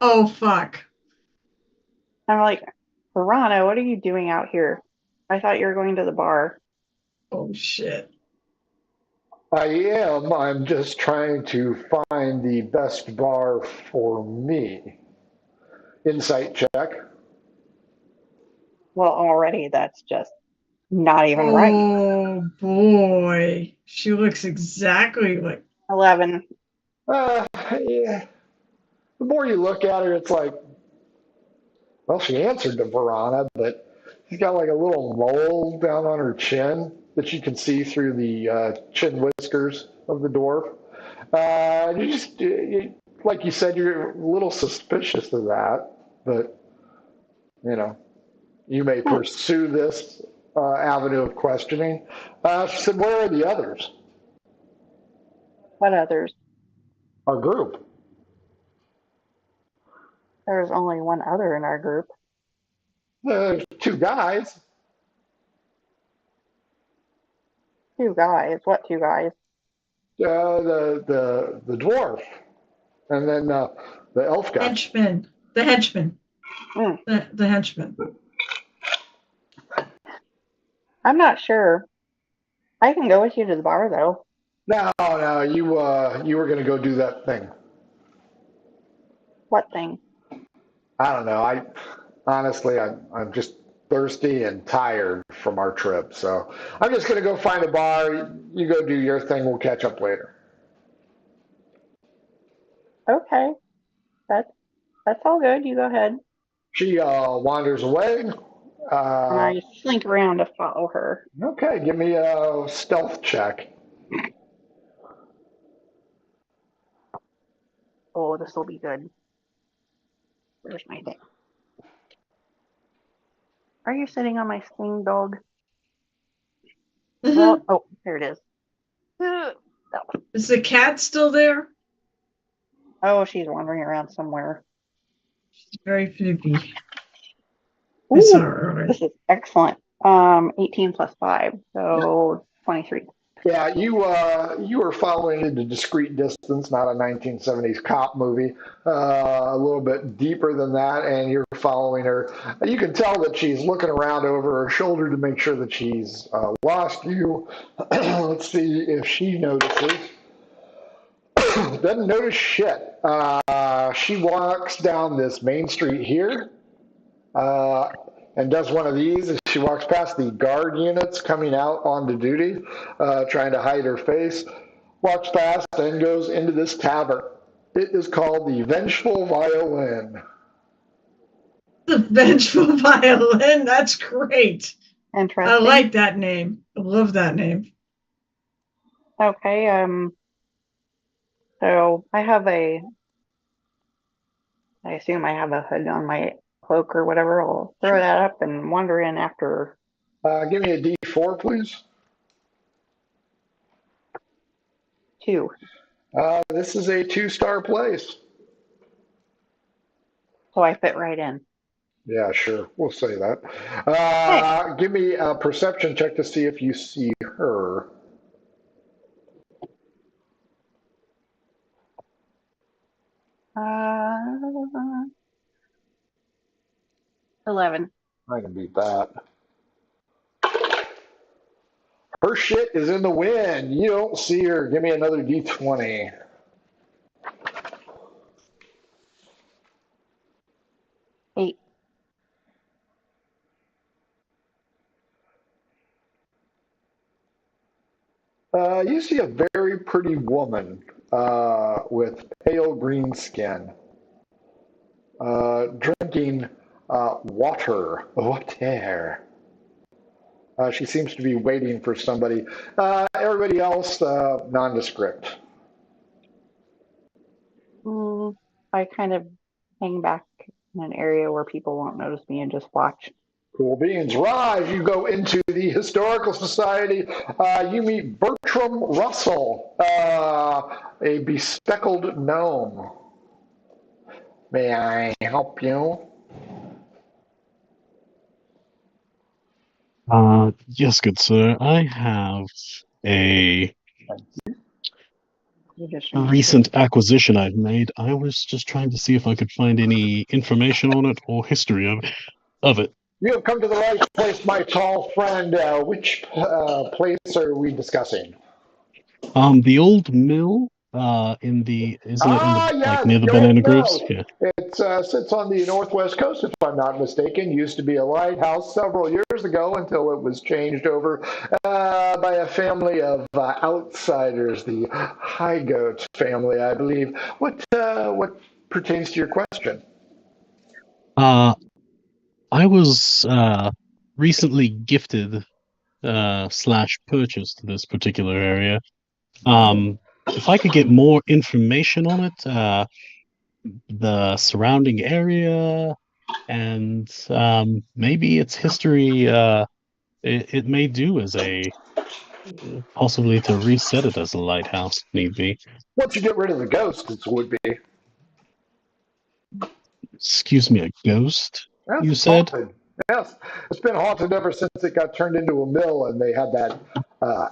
Oh, fuck. I'm like, Verona, what are you doing out here? I thought you were going to the bar. Oh, shit. I am. I'm just trying to find the best bar for me. Insight check. Well, already that's just not even right. Oh, boy. She looks exactly like... 11. Yeah. The more you look at her, it's like, well, she answered to Verana, but she's got like a little mole down on her chin that you can see through the chin whiskers of the dwarf. Like you said, you're a little suspicious of that, but you may pursue this avenue of questioning. She said, "Where are the others?" What others? Our group. There's only one other in our group. Two guys. Two guys. What two guys? The dwarf, and then the elf guy. Henchman. The henchman. The henchman. I'm not sure. I can go with you to the bar, though. No, you were going to go do that thing. What thing? I don't know. Honestly, I'm just thirsty and tired from our trip, so I'm just going to go find a bar. You go do your thing. We'll catch up later. Okay. That's all good. You go ahead. She wanders away. And I slink around to follow her. Okay, give me a stealth check. Oh, this will be good. Where's my thing? Are you sitting on my sling, dog? Well, oh, there it is. Is the cat still there? Oh, she's wandering around somewhere. She's very fluky. I saw her earlier. This is excellent. 18 plus 5, so 23. Yeah, you were following at a discreet distance, not a 1970s cop movie. A little bit deeper than that, and you're following her. You can tell that she's looking around over her shoulder to make sure that she's lost you. Let's see if she notices. Doesn't notice shit. She walks down this main street here. And does one of these as she walks past the guard units coming out onto duty, trying to hide her face, walks past and goes into this tavern. It is called the Vengeful Violin. The Vengeful Violin. That's great. Interesting. I like that name. I love that name. Okay. So I assume I have a hood on my cloak or whatever. I'll throw that up and wander in after. Give me a D4, please. 2. This is a 2-star place. So I fit right in. Yeah, sure. We'll say that. Hey. Give me a perception check to see if you see her. Uh, 11. I can beat that. Her shit is in the wind. You don't see her. Give me another D20. 8. You see a very pretty woman with pale green skin, drinking water. Water. She seems to be waiting for somebody. Everybody else, nondescript. I kind of hang back in an area where people won't notice me and just watch. Cool beans. Raj, you go into the Historical Society. You meet Bertram Russell, a bespeckled gnome. May I help you? Yes, good sir. I have a recent acquisition I've made. I was just trying to see if I could find any information on it or history of it. You have come to the right place, my tall friend. Which place are we discussing? The old mill, isn't it in the like Yes, near the the old banana groves? mill. Yeah. It sits on the northwest coast, if I'm not mistaken. Used to be a lighthouse several years ago until it was changed over by a family of outsiders, the High Goat family, I believe. What pertains to your question? I was recently gifted slash purchased this particular area. If I could get more information on it, the surrounding area, and maybe its history, it may do as a possibly to reset it as a lighthouse, if need be. Once you get rid of the ghosts, it would be. Excuse me, a ghost, Yes, you it's said? haunted. Yes, it's been haunted ever since it got turned into a mill and they had that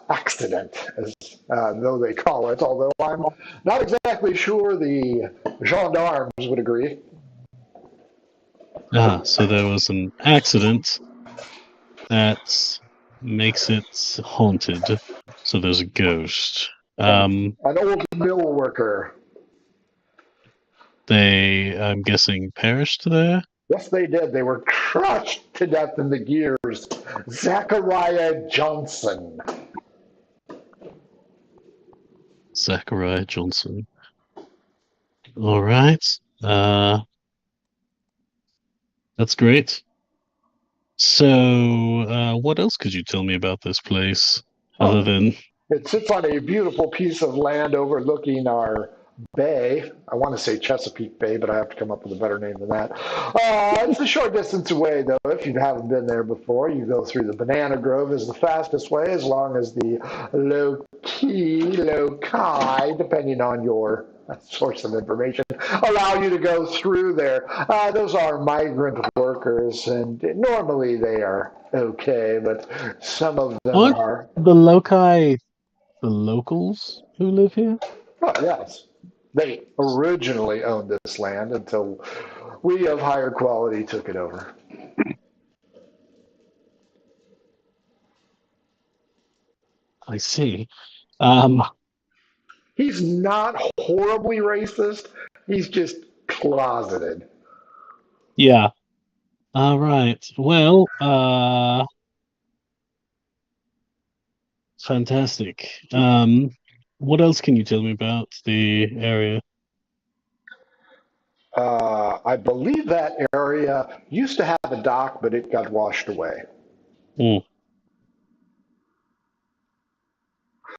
accident, as though they call it. Although I'm not exactly sure the gendarmes would agree. So there was an accident that makes it haunted. So there's a ghost. An old mill worker. They, I'm guessing, perished there. Yes, they did. They were crushed to death in the gears. Zachariah Johnson. Zachariah Johnson. All right. That's great. So, what else could you tell me about this place other than? It sits on a beautiful piece of land overlooking our bay. I want to say Chesapeake Bay, but I have to come up with a better name than that. It's a short distance away, though. If you haven't been there before, you go through the Banana Grove is the fastest way, as long as the loci, depending on your source of information, allow you to go through there. Those are migrant workers, and normally they are okay, but some of them Aren't are. the loci the locals who live here? Oh, yes. They originally owned this land until we of higher quality took it over. I see. Um, He's not horribly racist. He's just closeted. yeah. All right. Well, fantastic. What else can you tell me about the area? I believe that area used to have a dock, but it got washed away.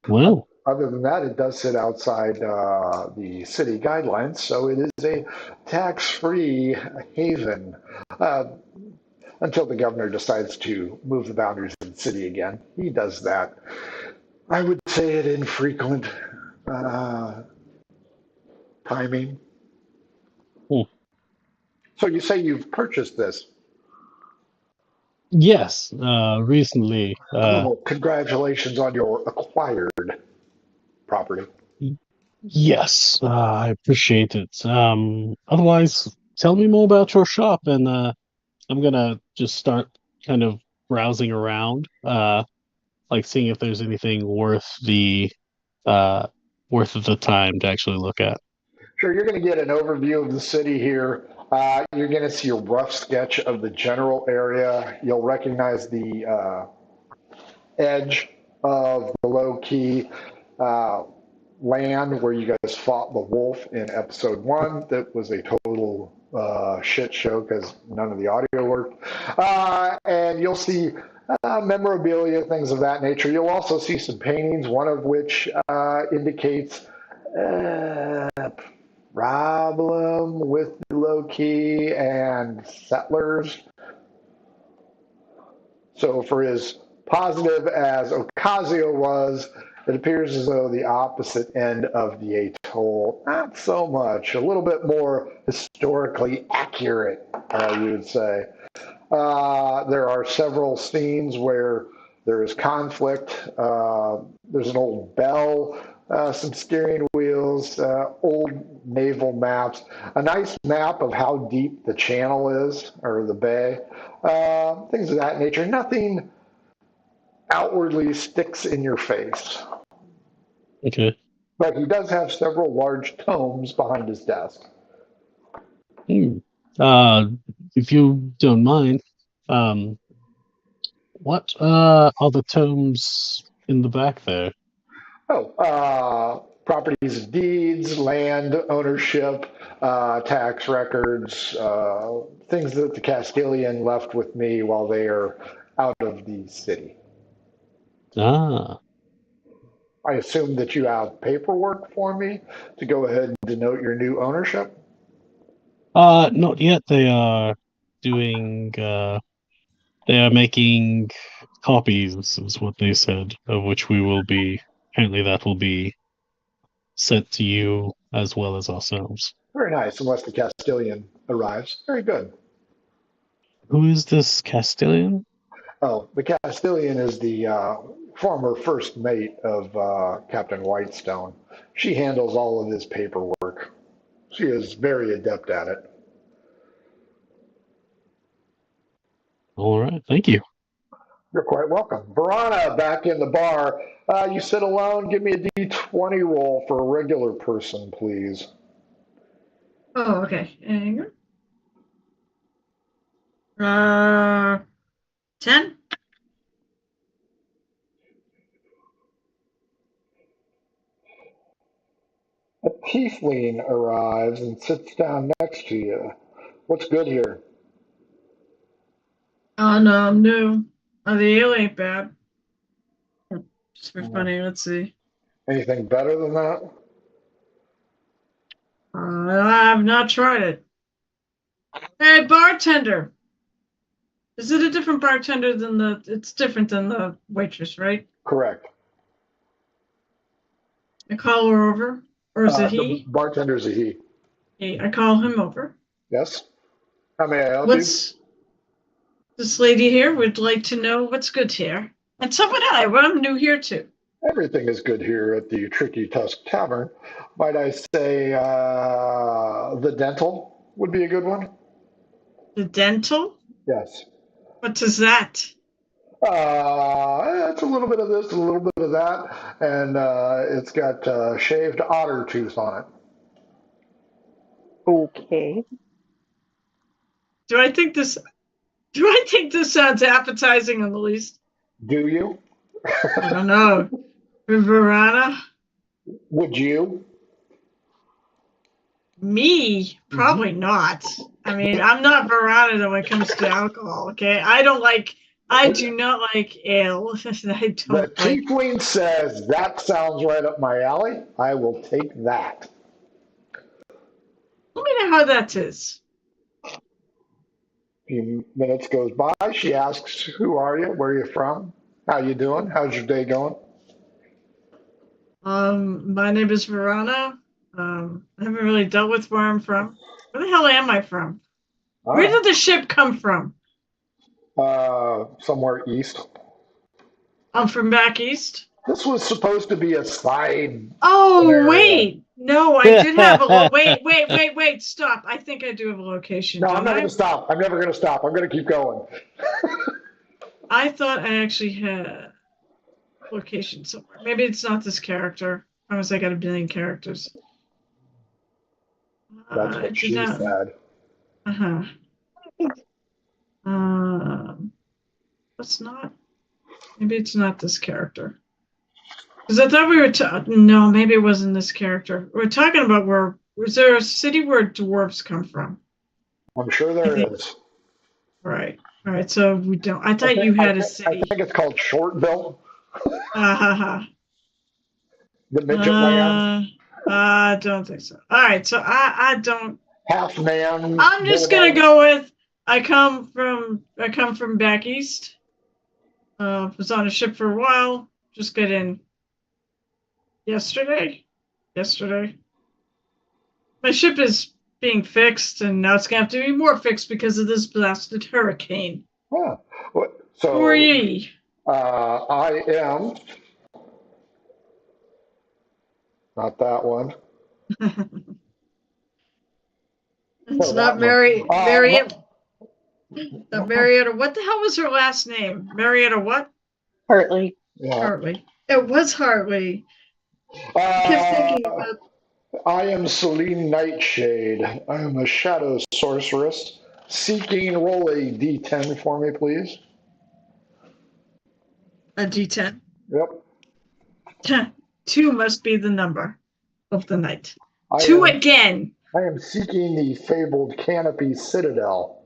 Well, Other than that, it does sit outside the city guidelines, so it is a tax-free haven uh, until the governor decides to move the boundaries of the city again. He does that, I would say, at infrequent uh, timing. hmm. So you say you've purchased this? Yes, recently. Oh, congratulations on your acquired property. Yes, I appreciate it. Otherwise, tell me more about your shop, and I'm gonna just start kind of browsing around, like seeing if there's anything uh, worth of the time to actually look at. Sure, you're going to get an overview of the city here. You're going to see a rough sketch of the general area. You'll recognize the edge of the low key uh, land where you guys fought the wolf in episode one. That was a total shit show because none of the audio worked. And you'll see memorabilia, things of that nature. You'll also see some paintings, one of which indicates problem with the low key and settlers. So, for as positive as Ocasio was, it appears as though the opposite end of the atoll, not so much, a little bit more historically accurate, you would say. There are several scenes where there is conflict. There's an old bell, some steering wheels, old naval maps, a nice map of how deep the channel is or the bay, things of that nature. Nothing outwardly sticks in your face. Okay. But he does have several large tomes behind his desk. Hmm. Uh, if you don't mind, um, what are the tomes in the back there? Oh, properties, deeds, land ownership, tax records, things that the Castilian left with me while they are out of the city. Ah, I assume that you have paperwork for me to go ahead and denote your new ownership. not yet. They are doing. They are making copies, is what they said, of which we will be. Apparently, that will be sent to you as well as ourselves. Very nice, unless the Castilian arrives. Very good. Who is this Castilian? Oh, the Castilian is the former first mate of Captain Whitestone. She handles all of his paperwork. She is very adept at it. All right, thank you. You're quite welcome. Verana, back in the bar. You sit alone. Give me a D20 roll for a regular person, please. Oh, okay. Hang on. 10? A tiefling arrives and sits down next to you. What's good here? Oh, no, I'm new. Oh, the ale ain't bad. Just for funny, let's see. Anything better than that? I've not tried it. Hey, bartender! Is it a different bartender than it's different than the waitress, right? Correct. I call her over. Or is it The he? bartender's a he. I call him over. Yes? How may I help you? What's this lady here would like to know what's good here. And so would I. Well, I'm new here too. Everything is good here at the Tricky Tusk Tavern. Might I say the dental would be a good one? The dental? Yes. What is that? It's a little bit of this, a little bit of that, and it's got shaved otter tooth on it. Okay. Do I think this do I think this sounds appetizing on the least? Do you? I don't know. Verana? Would you? Me? Probably not. I mean, I'm not Veronica when it comes to alcohol, okay? I do not like ale. I The don't like. tiefling says, that sounds right up my alley. I will take that. Let me know how that is. A few minutes goes by. She asks, who are you? Where are you from? How you doing? How's your day going? My name is Verona. I haven't really dealt with where I'm from. Where the hell am I from? Where did the ship come from? Somewhere east. I'm from back east. This was supposed to be a side. Oh, wait. No, I did have a wait, stop. I think I do have a location, No, I'm don't not I? going to stop. I'm never going to stop. I'm going to keep going. I thought I actually had a location somewhere. Maybe it's not this character. I was got a billion characters. That's what she said. Uh-huh. It's not. Maybe it's not this character. Because I thought we were no, maybe it wasn't this character. We're talking about was there a city where dwarves come from? I'm sure there is. Right. All right. So we don't. I thought you had a city. I think it's called Shortville. The midget land. I don't think so. All right. So I don't. Half man. I'm just gonna go with. I come from back east. Was on a ship for a while. Just got in yesterday. My ship is being fixed, and now it's gonna have to be more fixed because of this blasted hurricane. Huh. So who are ye? I am not that one. It's not Marietta. Marietta. What the hell was her last name? Marietta what? Hartley. Yeah. Hartley. It was Hartley. I kept thinking about. I am Celine Nightshade. I am a shadow sorceress. Seeking, roll a d10 for me, please. A D10. Yep. 2 must be the number of the night. I 2 again. I am seeking the fabled Canopy Citadel.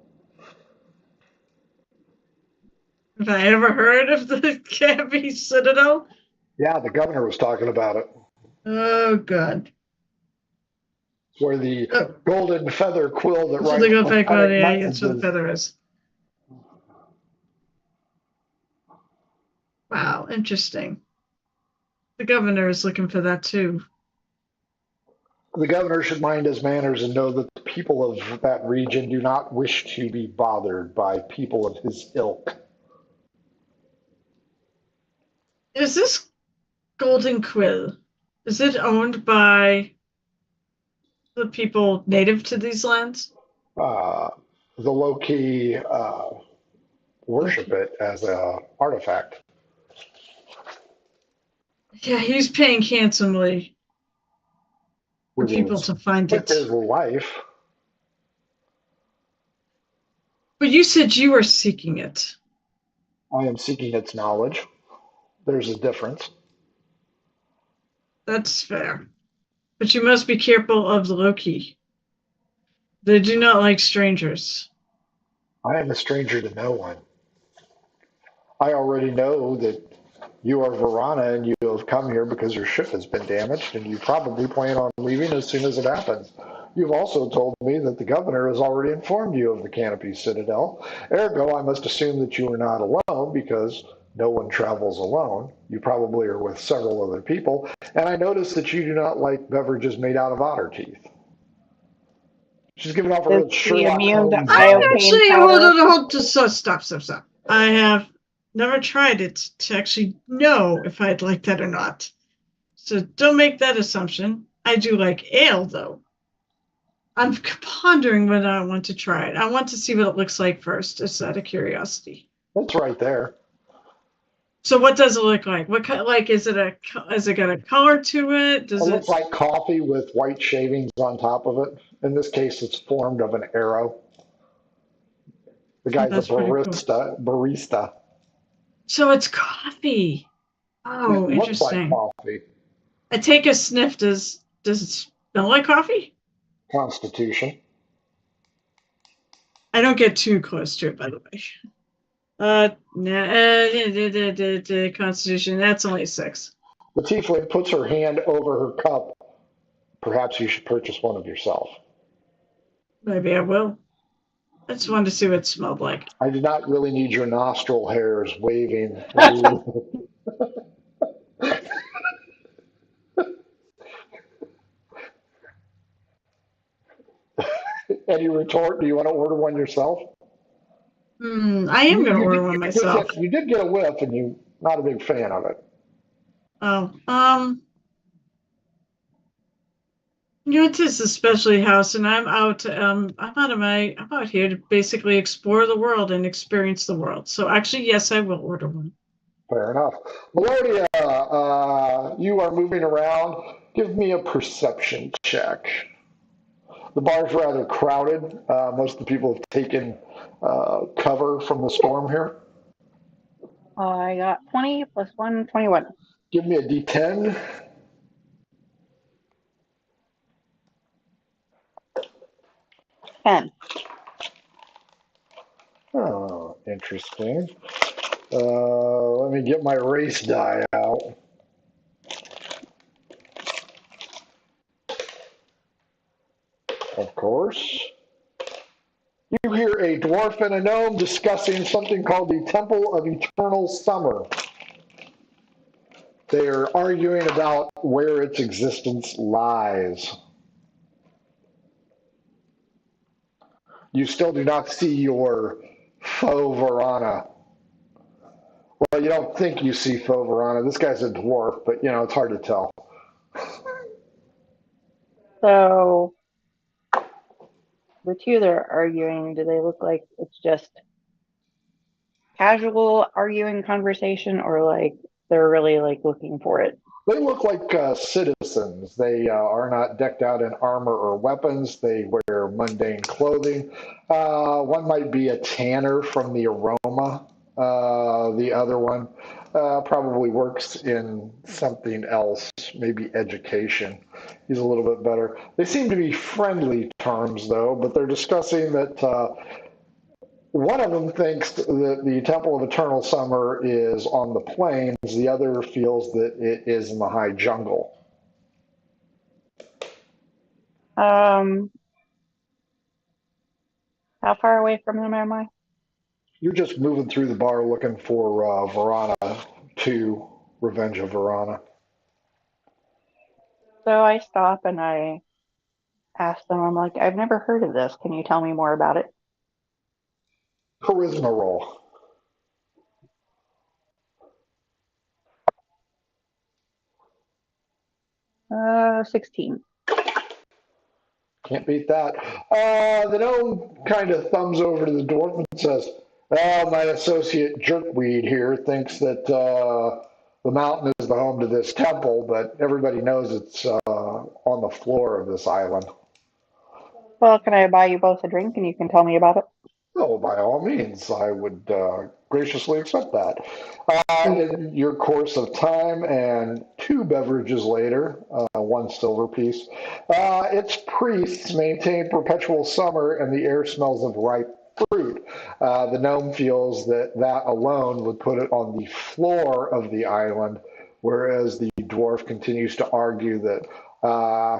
Have I ever heard of the Canopy Citadel? Yeah, the governor was talking about it. Oh, God. It's where the golden feather quill that So they go back on that's where the feather is. Wow, interesting. The governor is looking for that too. The governor should mind his manners and know that the people of that region do not wish to be bothered by people of his ilk. Is this golden quill? Is it owned by the people native to these lands? The Loki worship it as an artifact. Yeah, he's paying handsomely for people to find it. His life. But you said you were seeking it. I am seeking its knowledge. There's a difference. That's fair. But you must be careful of the Loki. They do not like strangers. I am a stranger to no one. I already know that you are Verona and you have come here because your ship has been damaged and you probably plan on leaving as soon as it happens. You've also told me that the governor has already informed you of the Canopy Citadel. Ergo, I must assume that you are not alone because no one travels alone. You probably are with several other people. And I notice that you do not like beverages made out of otter teeth. She's giving off a Sherlock Holmes. I'm actually, hold, stop. I have never tried it to actually know if I'd like that or not. So don't make that assumption. I do like ale, though. I'm pondering whether I want to try it. I want to see what it looks like first, just out of curiosity. It's right there. So what does it look like? What kind? Like, has it got a color to it? It looks like coffee with white shavings on top of it. In this case, it's formed of an arrow. The guy's a barista. So it's coffee. Oh, interesting. Looks like coffee. I take a sniff. Does it smell like coffee? Constitution. I don't get too close to it, by the way. Constitution, that's only 6. The tiefling puts her hand over her cup. Perhaps you should purchase one of yourself. Maybe I will. I just wanted to see what it smelled like. I do not really need your nostril hairs waving. Any retort? Do you want to order one yourself? I am going to order one myself. You did get a whiff, and you're not a big fan of it. Oh, it's a specialty house, and I'm out. I'm out here to basically explore the world and experience the world. So actually, yes, I will order one. Fair enough. Melodia, you are moving around. Give me a perception check. The bar's rather crowded. Most of the people have taken cover from the storm here. I got 20 plus 1, 21. Give me a D10. 10. Oh, interesting. Let me get my race die out. Of course. You hear a dwarf and a gnome discussing something called the Temple of Eternal Summer. They are arguing about where its existence lies. You still do not see your foe Verana. Well, you don't think you see foe Verana. This guy's a dwarf, but it's hard to tell. So, the two that are arguing, do they look like it's just casual arguing conversation, or like they're really like looking for it? They look like citizens. They are not decked out in armor or weapons. They wear mundane clothing. One might be a tanner from the aroma. The other one probably works in something else, maybe education. He's a little bit better. They seem to be friendly terms, though, but they're discussing that one of them thinks that the Temple of Eternal Summer is on the plains. The other feels that it is in the high jungle. How far away from them am I? You're just moving through the bar looking for Verana 2, Revenge of Verana. So I stop and I ask them, I'm like, I've never heard of this. Can you tell me more about it? Charisma roll. Uh, 16. Can't beat that. The gnome kind of thumbs over to the dwarf and says, "Well, my associate Jerkweed here thinks that the mountain is the home to this temple, but everybody knows it's on the floor of this island." Well, can I buy you both a drink and you can tell me about it? Oh, by all means, I would graciously accept that. In your course of time and 2 beverages later, 1 silver piece, its priests maintain perpetual summer and the air smells of ripe fruit. The gnome feels that alone would put it on the floor of the island, whereas the dwarf continues to argue that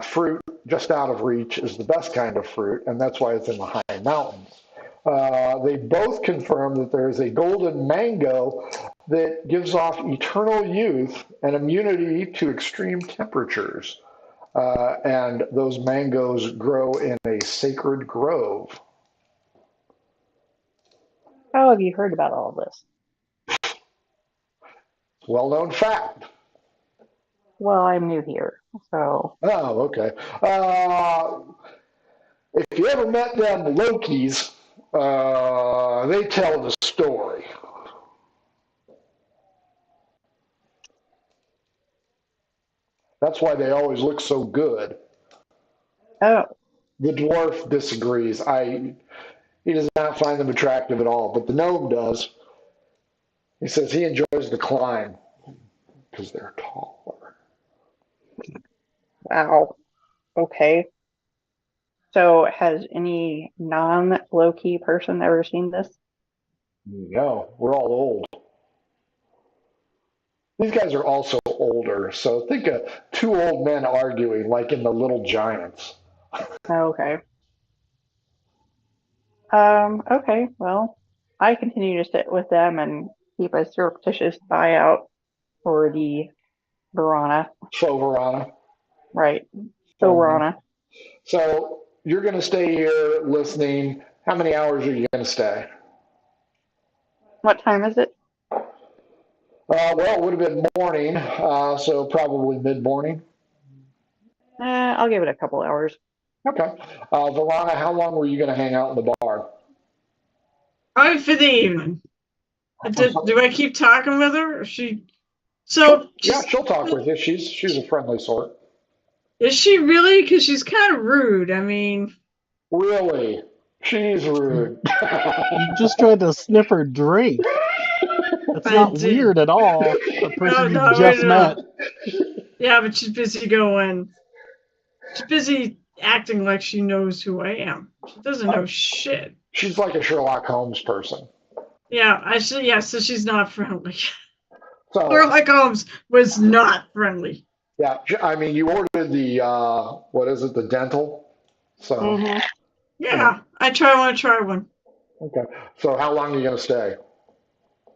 fruit just out of reach is the best kind of fruit, and that's why it's in the high mountains. They both confirm that there is a golden mango that gives off eternal youth and immunity to extreme temperatures. And those mangoes grow in a sacred grove. How have you heard about all of this? Well-known fact. Well, I'm new here, so. Oh, okay. If you ever met them Lokis, they tell the story. That's why they always look so good. Oh. The dwarf disagrees. He does not find them attractive at all, but the gnome does. He says he enjoys the climb because they're taller. Wow. Okay. So, has any non-low-key person ever seen this? No, we're all old. These guys are also older, so think of two old men arguing like in The Little Giants. Okay. Okay, well, I continue to sit with them and keep a surreptitious eye out for the piranha. Verana. Right. So Rana. So you're going to stay here listening. How many hours are you going to stay? What time is it? Well, it would have been morning, so probably mid-morning. I'll give it a couple hours. Okay. Verana, how long were you going to hang out in the bar? Probably for the evening. Do I keep talking with her? Or she. Yeah, she'll talk with you. She's a friendly sort. Is she really? Because she's kind of rude. I mean. Really? She's rude. You just tried to sniff her drink. That's not weird at all. A person you just met. Yeah, but she's busy going. She's busy acting like she knows who I am. She doesn't know shit. She's like a Sherlock Holmes person. Yeah, so she's not friendly. So, Sherlock Holmes was not friendly. Yeah, I mean, you ordered the what is it, the dental? So yeah, I want to try one. Okay, so how long are you gonna stay?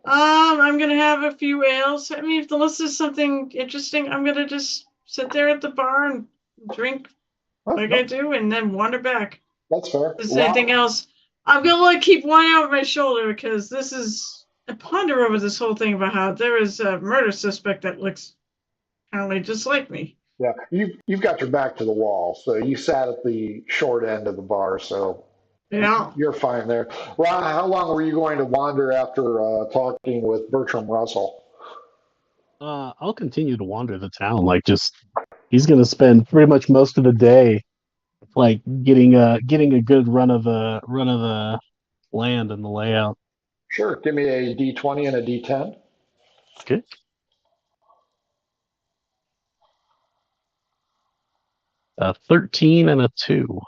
I'm gonna have a few ales. I mean, if the list is something interesting, I'm gonna just sit there at the bar and drink I do, and then wander back. That's fair. If there's anything else, I'm gonna keep one out of my shoulder because I ponder over this whole thing about how there is a murder suspect that looks apparently just like me. Yeah, you've got your back to the wall, so you sat at the short end of the bar, so yeah, you're fine there. Well, how long were you going to wander after talking with Bertram Russell? I'll continue to wander the town. He's gonna spend pretty much most of the day, getting a good run of the land and the layout. Sure. Give me a D20 and a D10. Okay. A 13 and a 2.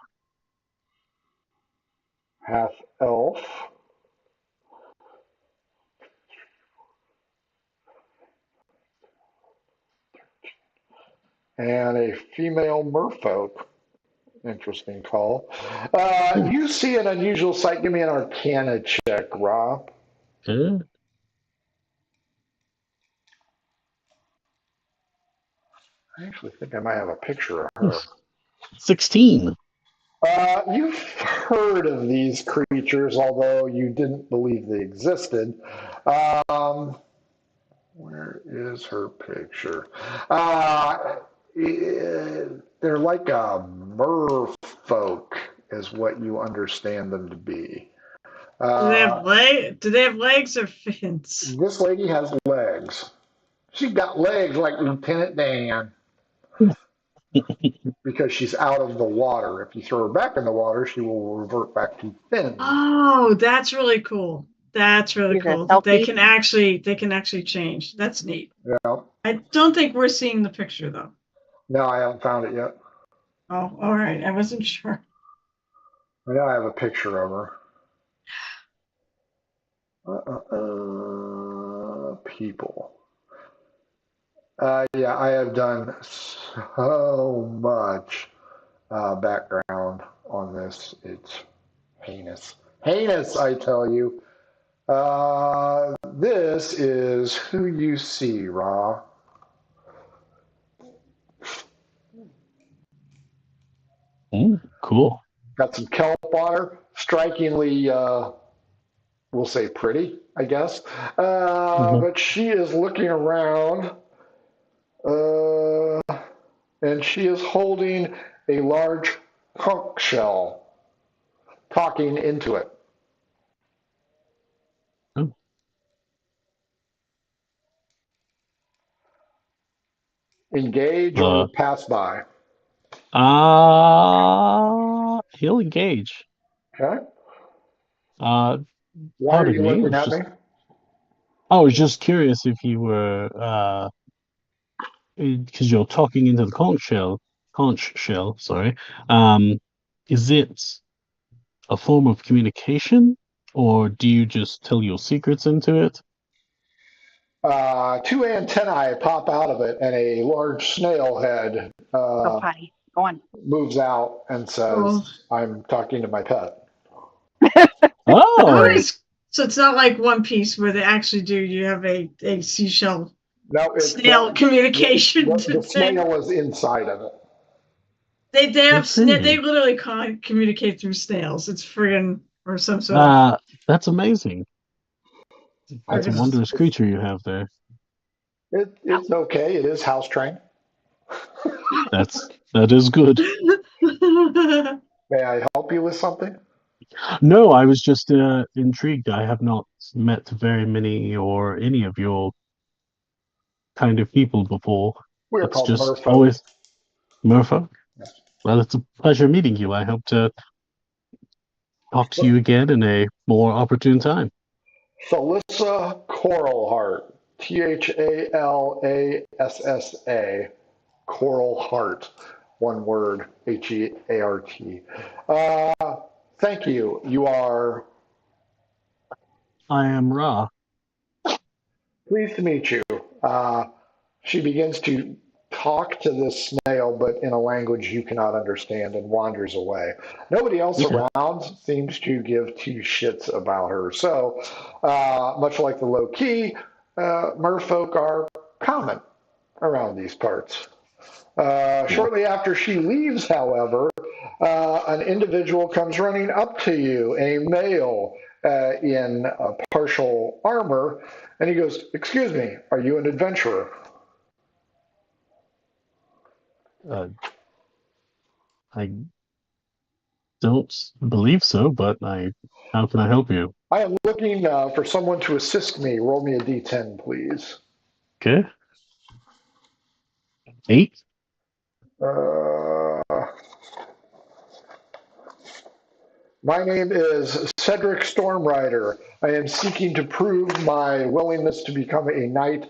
Half elf. And a female merfolk. Interesting call. You see an unusual sight. Give me an Arcana check, Rob. Okay. I actually think I might have a picture of her. 16. You've heard of these creatures, although you didn't believe they existed. Where is her picture? They're like a merfolk, is what you understand them to be. Do they have legs or fins? This lady has legs. She's got legs like Lieutenant Dan. Because she's out of the water. If you throw her back in the water, she will revert back to fins. Oh, that's really cool. That's really cool. They can actually change. That's neat. Yeah. I don't think we're seeing the picture though. No, I haven't found it yet. Oh, all right. I wasn't sure. I know I have a picture of her. People. Yeah, I have done so much background on this. It's heinous. Heinous, I tell you. This is who you see, Ra. Cool. Got some kelp on her. Strikingly, we'll say pretty, I guess. But she is looking around. And she is holding a large conch shell, talking into it. Oh. Engage or pass by? He'll engage. Okay. Why are you looking at me? I was just curious if you were, because you're talking into the conch shell. Sorry. Is it a form of communication, or do you just tell your secrets into it? Two antennae pop out of it, and a large snail head Go potty. Go on. moves out and Oh, says, I'm talking to my pet. Oh, so it's not like One Piece where they actually do. You have a seashell No, snail communication the thing. snail is inside of it. They I have they see. literally communicate through snails. It's friggin' or some sort of. That's amazing. That's a Friggin', wondrous creature you have there. It's okay. It is house trained. That is good. May I help you with something? No, I was just intrigued. I have not met very many or any of your kind of people before. We are It's called just merfolk. always Murphy. Well, it's a pleasure meeting you. I hope to talk to you again in a more opportune time. Thalissa Coralheart. Thalassa. Coral Heart. One word. Heart. Thank you. You are I am Ra. pleased to meet you. She begins to talk to this snail, but in a language you cannot understand, and wanders away. Nobody else Okay. around seems to give two shits about her. So, much like the low key, merfolk are common around these parts. Cool. Shortly after she leaves, however, an individual comes running up to you, a male in partial armor, and he goes, "Excuse me, are you an adventurer?" Uh, I don't believe so, but how can I help you? I am looking for someone to assist me. Roll me a d10, please. Okay. 8? Uh, my name is Cedric Stormrider. I am seeking to prove my willingness to become a knight,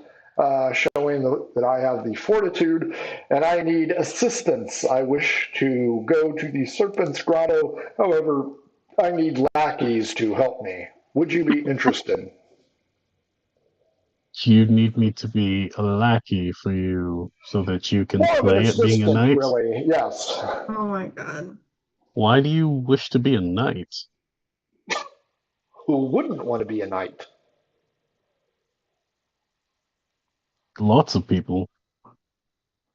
showing that I have the fortitude, and I need assistance. I wish to go to the Serpent's Grotto. However, I need lackeys to help me. Would you be interested? You need me to be a lackey for you so that you can More of an play at being a assistant, knight? really. Yes. oh my god. Why do you wish to be a knight? Who wouldn't want to be a knight? Lots of people.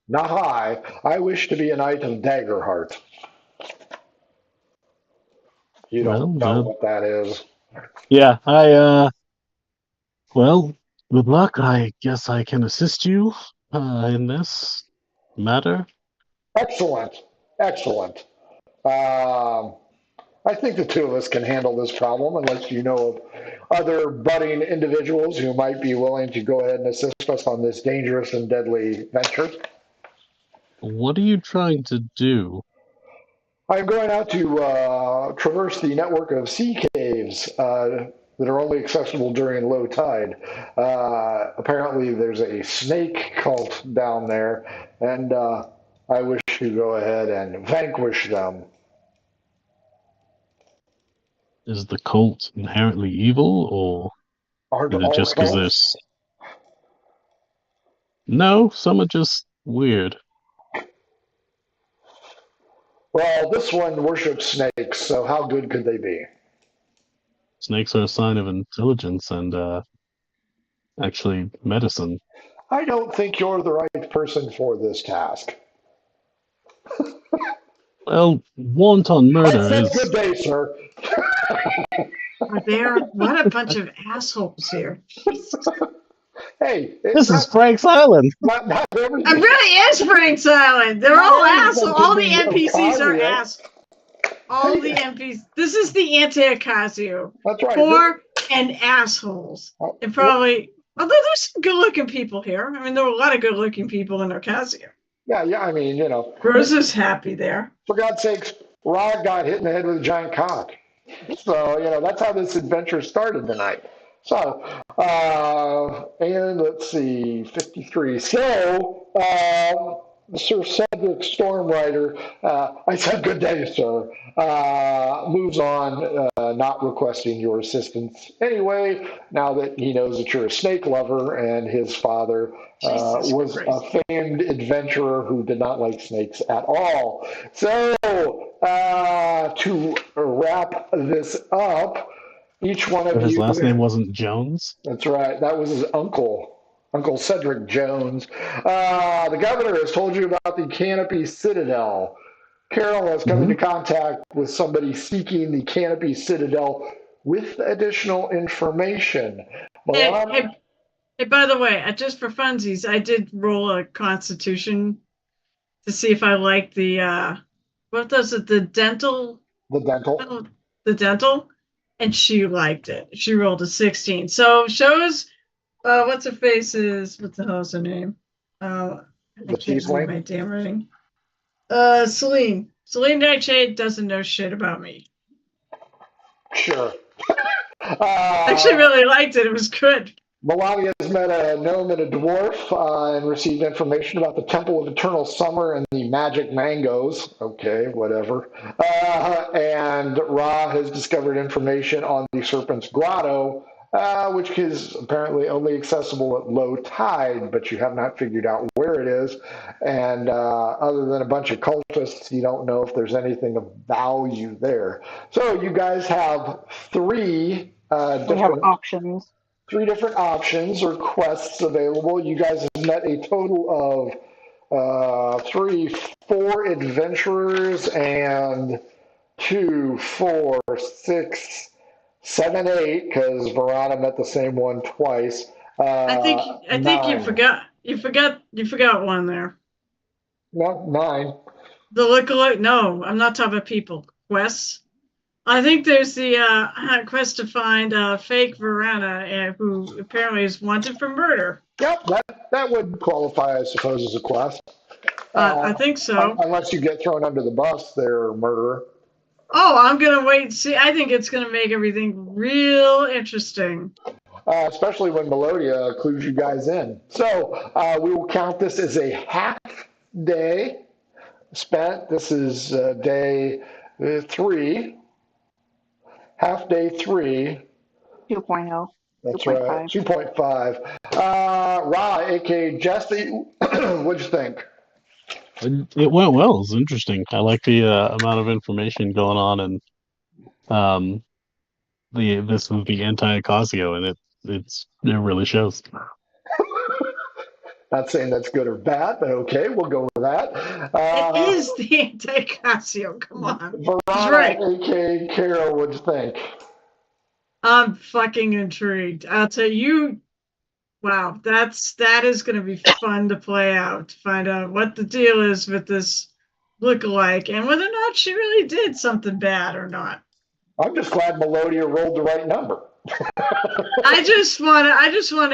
Not I. I wish to be a knight of Daggerheart. You don't Well, know what that is. yeah, well, good luck. I guess I can assist you in this matter. Excellent. Excellent. Um, I think the two of us can handle this problem unless you know of other budding individuals who might be willing to go ahead and assist us on this dangerous and deadly venture. What are you trying to do? I'm going out to traverse the network of sea caves that are only accessible during low tide. Apparently, there's a snake cult down there, and I wish to go ahead and vanquish them. Is the cult inherently evil, or Aren't is it all just because cults? there's. No, some are just weird. Well, this one worships snakes, so how good could they be? Snakes are a sign of intelligence and actually medicine. I don't think you're the right person for this task. Well, wanton I murder said is. good day, sir. Are there? What a bunch of assholes here. Jesus. Hey, This is Frank's Island. not It everything. really is Frank's Island. They're all assholes. All the NPCs are Ocasio. ass. All the NPCs. This is the anti-Ocasio. That's right. Poor and assholes. Oh, And probably, although there's some good-looking people here. I mean, there were a lot of good-looking people in Ocasio. yeah. I mean, Rose is happy there. for God's sakes, Rod got hit in the head with a giant cock. So, that's how this adventure started tonight. So, and let's see, 53. So, Sir Cedric Stormrider, I said good day, sir, moves on, not requesting your assistance anyway, now that he knows that you're a snake lover and his father Jesus was Christ. a famed adventurer who did not like snakes at all. So, to wrap this up, each one So of his you, last name wasn't Jones? that's right, that was his uncle. Uncle Cedric Jones. The governor has told you about the Canopy Citadel. Carol has come into contact with somebody seeking the Canopy Citadel with additional information. Hey, Milan, hey, hey, by the way, just for funsies, I did roll a constitution to see if I liked the what does it, the dental, the dental. the dental, and she liked it. She rolled a 16. So shows what's her face is, what the hell is her name? I The can't read tiefling? my damn writing. Celine. Celine Nightshade doesn't know shit about me. Sure. I actually really liked it. It was good. Melania has met a gnome and a dwarf and received information about the Temple of Eternal Summer and the magic mangoes. Okay, whatever. And Ra has discovered information on the Serpent's Grotto, which is apparently only accessible at low tide, but you have not figured out where it is. And other than a bunch of cultists, you don't know if there's anything of value there. So you guys have three We have different options or quests available. You guys have met a total of 4 adventurers and 2, 4, 6, 7, 8, because Verona met the same one twice. I think you 9. forgot one there. No, 9. The lookalike. No, I'm not talking about people. Quests. I think there's the quest to find fake Verana, who apparently is wanted for murder. Yep, that would qualify, I suppose, as a quest. I think so. Unless you get thrown under the bus there, murderer. Oh, I'm gonna wait and see. I think it's gonna make everything real interesting. Especially when Melodia clues you guys in. So we will count this as a half day spent. This is day 3, half day 3. 2.0. That's 2.5. right, 2.5. Ra, aka Jesse, what'd you think? It went well. It was interesting. I like the amount of information going on, and this was the anti-Ocasio, and it really shows. Not saying that's good or bad, but okay, we'll go with that. It is the anti-Casio. Come on. Verona, He's right. aka Carol, what'd you think? I'm fucking intrigued. I'll tell you. Wow, that is going to be fun to play out, to find out what the deal is with this lookalike and whether or not she really did something bad or not. I'm just glad Melodia rolled the right number. I just want to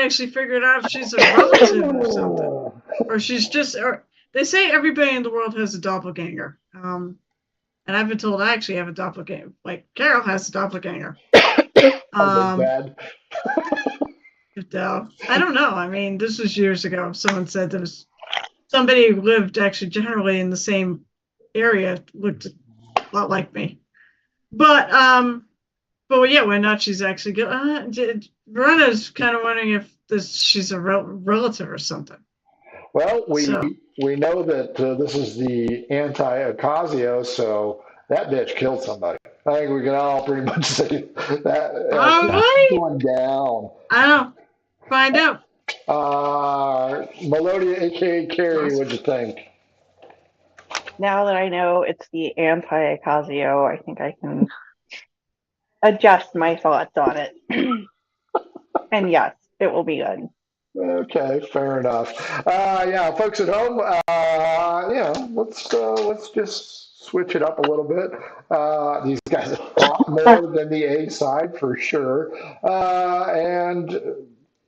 actually figure it out if she's a relative or something, or she's just. Or they say everybody in the world has a doppelganger, and I've been told I actually have a doppelganger. Like Carol has a doppelganger. Bad. I don't know. I mean, this was years ago. Someone said there was somebody who lived actually generally in the same area, looked a lot like me. But yeah, whether or not she's actually good. Verona's kind of wondering if she's a relative or something. Well, we know that this is the anti-Ocasio, so that bitch killed somebody. I think we can all pretty much say that. Going down. I don't know. Find out. Melodia, aka Carrie, what'd you think? Now that I know it's the anti-Ocasio, I think I can adjust my thoughts on it. And yes, it will be good. Okay, fair enough. Yeah, folks at home, let's just switch it up a little bit. These guys are a lot more than the A side for sure. And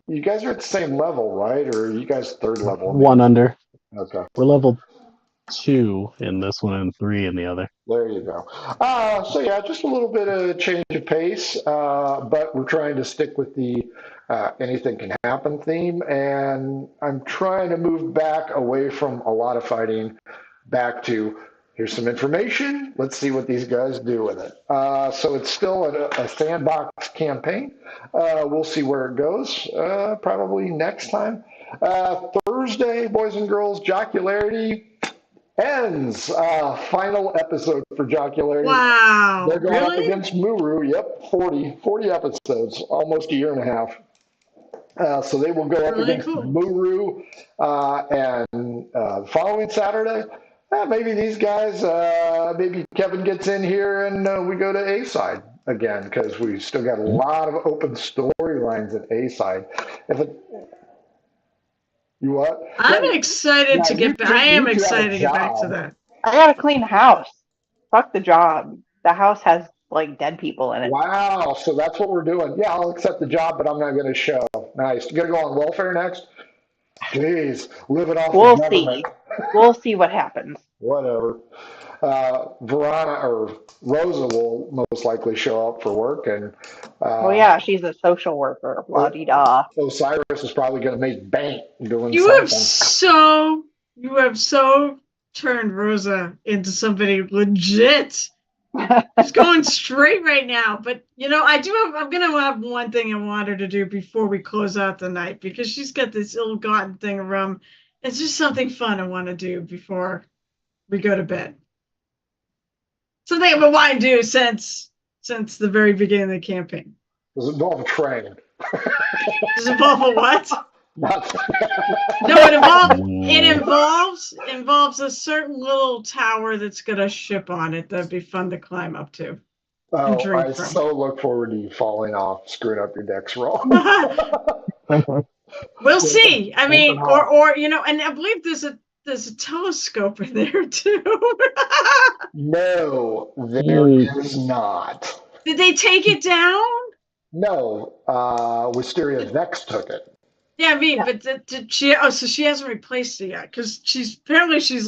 you guys are at the same level, right? Or are you guys third level? One under. Okay. We're level 2 in this one and 3 in the other. There you go. So yeah, just a little bit of change of pace, but we're trying to stick with the anything can happen theme. And I'm trying to move back away from a lot of fighting back to here's some information. Let's see what these guys do with it. So it's still a sandbox campaign. We'll see where it goes, probably next time. Thursday, boys and girls, Jocularity ends. Final episode for Jocularity. Wow. They're going up Really? against Muru. Yep, 40 episodes, almost a year and a half. So they will go up Really against cool. Muru, and the following Saturday, maybe these guys, maybe Kevin gets in here and we go to A-side again, because we still got a lot of open storylines at A-side. You what? I'm excited to get back. I am excited to get back to job. that. I gotta clean the house. Fuck the job. The house has like dead people in it. Wow, so that's what we're doing. Yeah, I'll accept the job, but I'm not going to show. Nice. You going to go on welfare next? Jeez, living off We'll the government. see. We'll see what happens. Whatever. Rosa will most likely show up for work, and Oh yeah, she's a social worker. Blah de da. Osiris is probably going to make bank doing You something. have so turned Rosa into somebody legit. She's going straight right now. But I'm gonna have one thing I want her to do before we close out the night, because she's got this ill-gotten thing of rum. It's just something fun I want to do before we go to bed. Something I've been wanting to do since the very beginning of the campaign. Does it involve a train? Does it involve a what? Not No, it involves a certain little tower that's got a ship on it that'd be fun to climb up to. Oh, drink I from. so look forward to you falling off, screwing up your decks wrong. We'll see. I mean, or and I believe there's a telescope in there too. No, there is not. Did they take it down? No, Wisteria Vex took it. Yeah, I mean, but did she? Oh, so she hasn't replaced it yet, because she's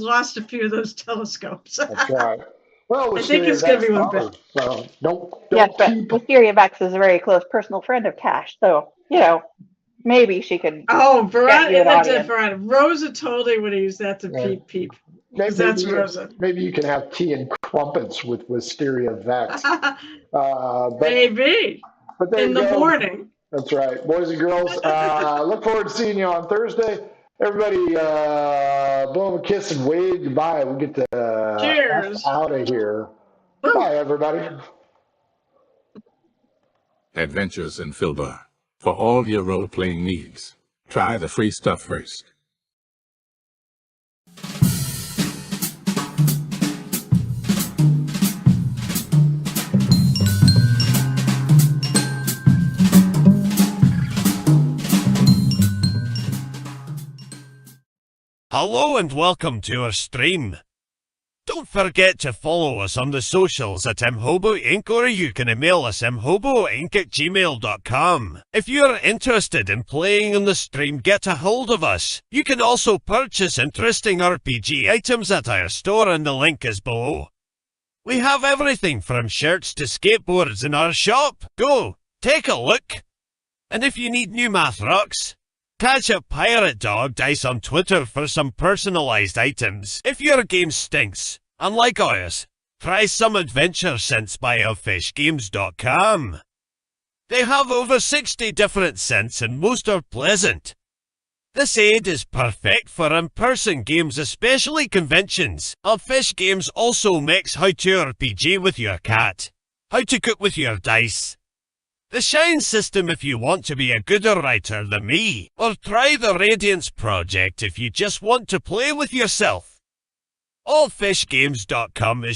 lost a few of those telescopes. That's right. Well, I think it's going to be one bit. So don't Yes, but keep. Wisteria Vex is a very close personal friend of Cash, so maybe she could. Oh, Get you an audience. Veronica. Rosa totally would have used that to peep. That's Rosa. Maybe you can have tea and crumpets with Wisteria Vex. Maybe. But there In you the go. morning. That's right. Boys and girls, look forward to seeing you on Thursday. Everybody, blow them a kiss and wave goodbye. We get to Cheers. out of here. Bye, everybody. Adventures in Filbar. For all your role-playing needs, try the free stuff first. Hello and welcome to our stream. Don't forget to follow us on the socials at mhobo Inc, or you can email us mhoboinc@gmail.com. If you're interested in playing on the stream, get a hold of us. You can also purchase interesting RPG items at our store, and the link is below. We have everything from shirts to skateboards in our shop. Go, take a look. And if you need new math rocks, catch a Pirate Dog Dice on Twitter for some personalized items. If your game stinks, unlike ours, try some adventure scents by elfishgames.com. They have over 60 different scents and most are pleasant. This aid is perfect for in-person games, especially conventions. Elfish Games also makes how to RPG with your cat, how to cook with your dice, the Shine system if you want to be a gooder writer than me, or try the Radiance project if you just want to play with yourself. Allfishgames.com is your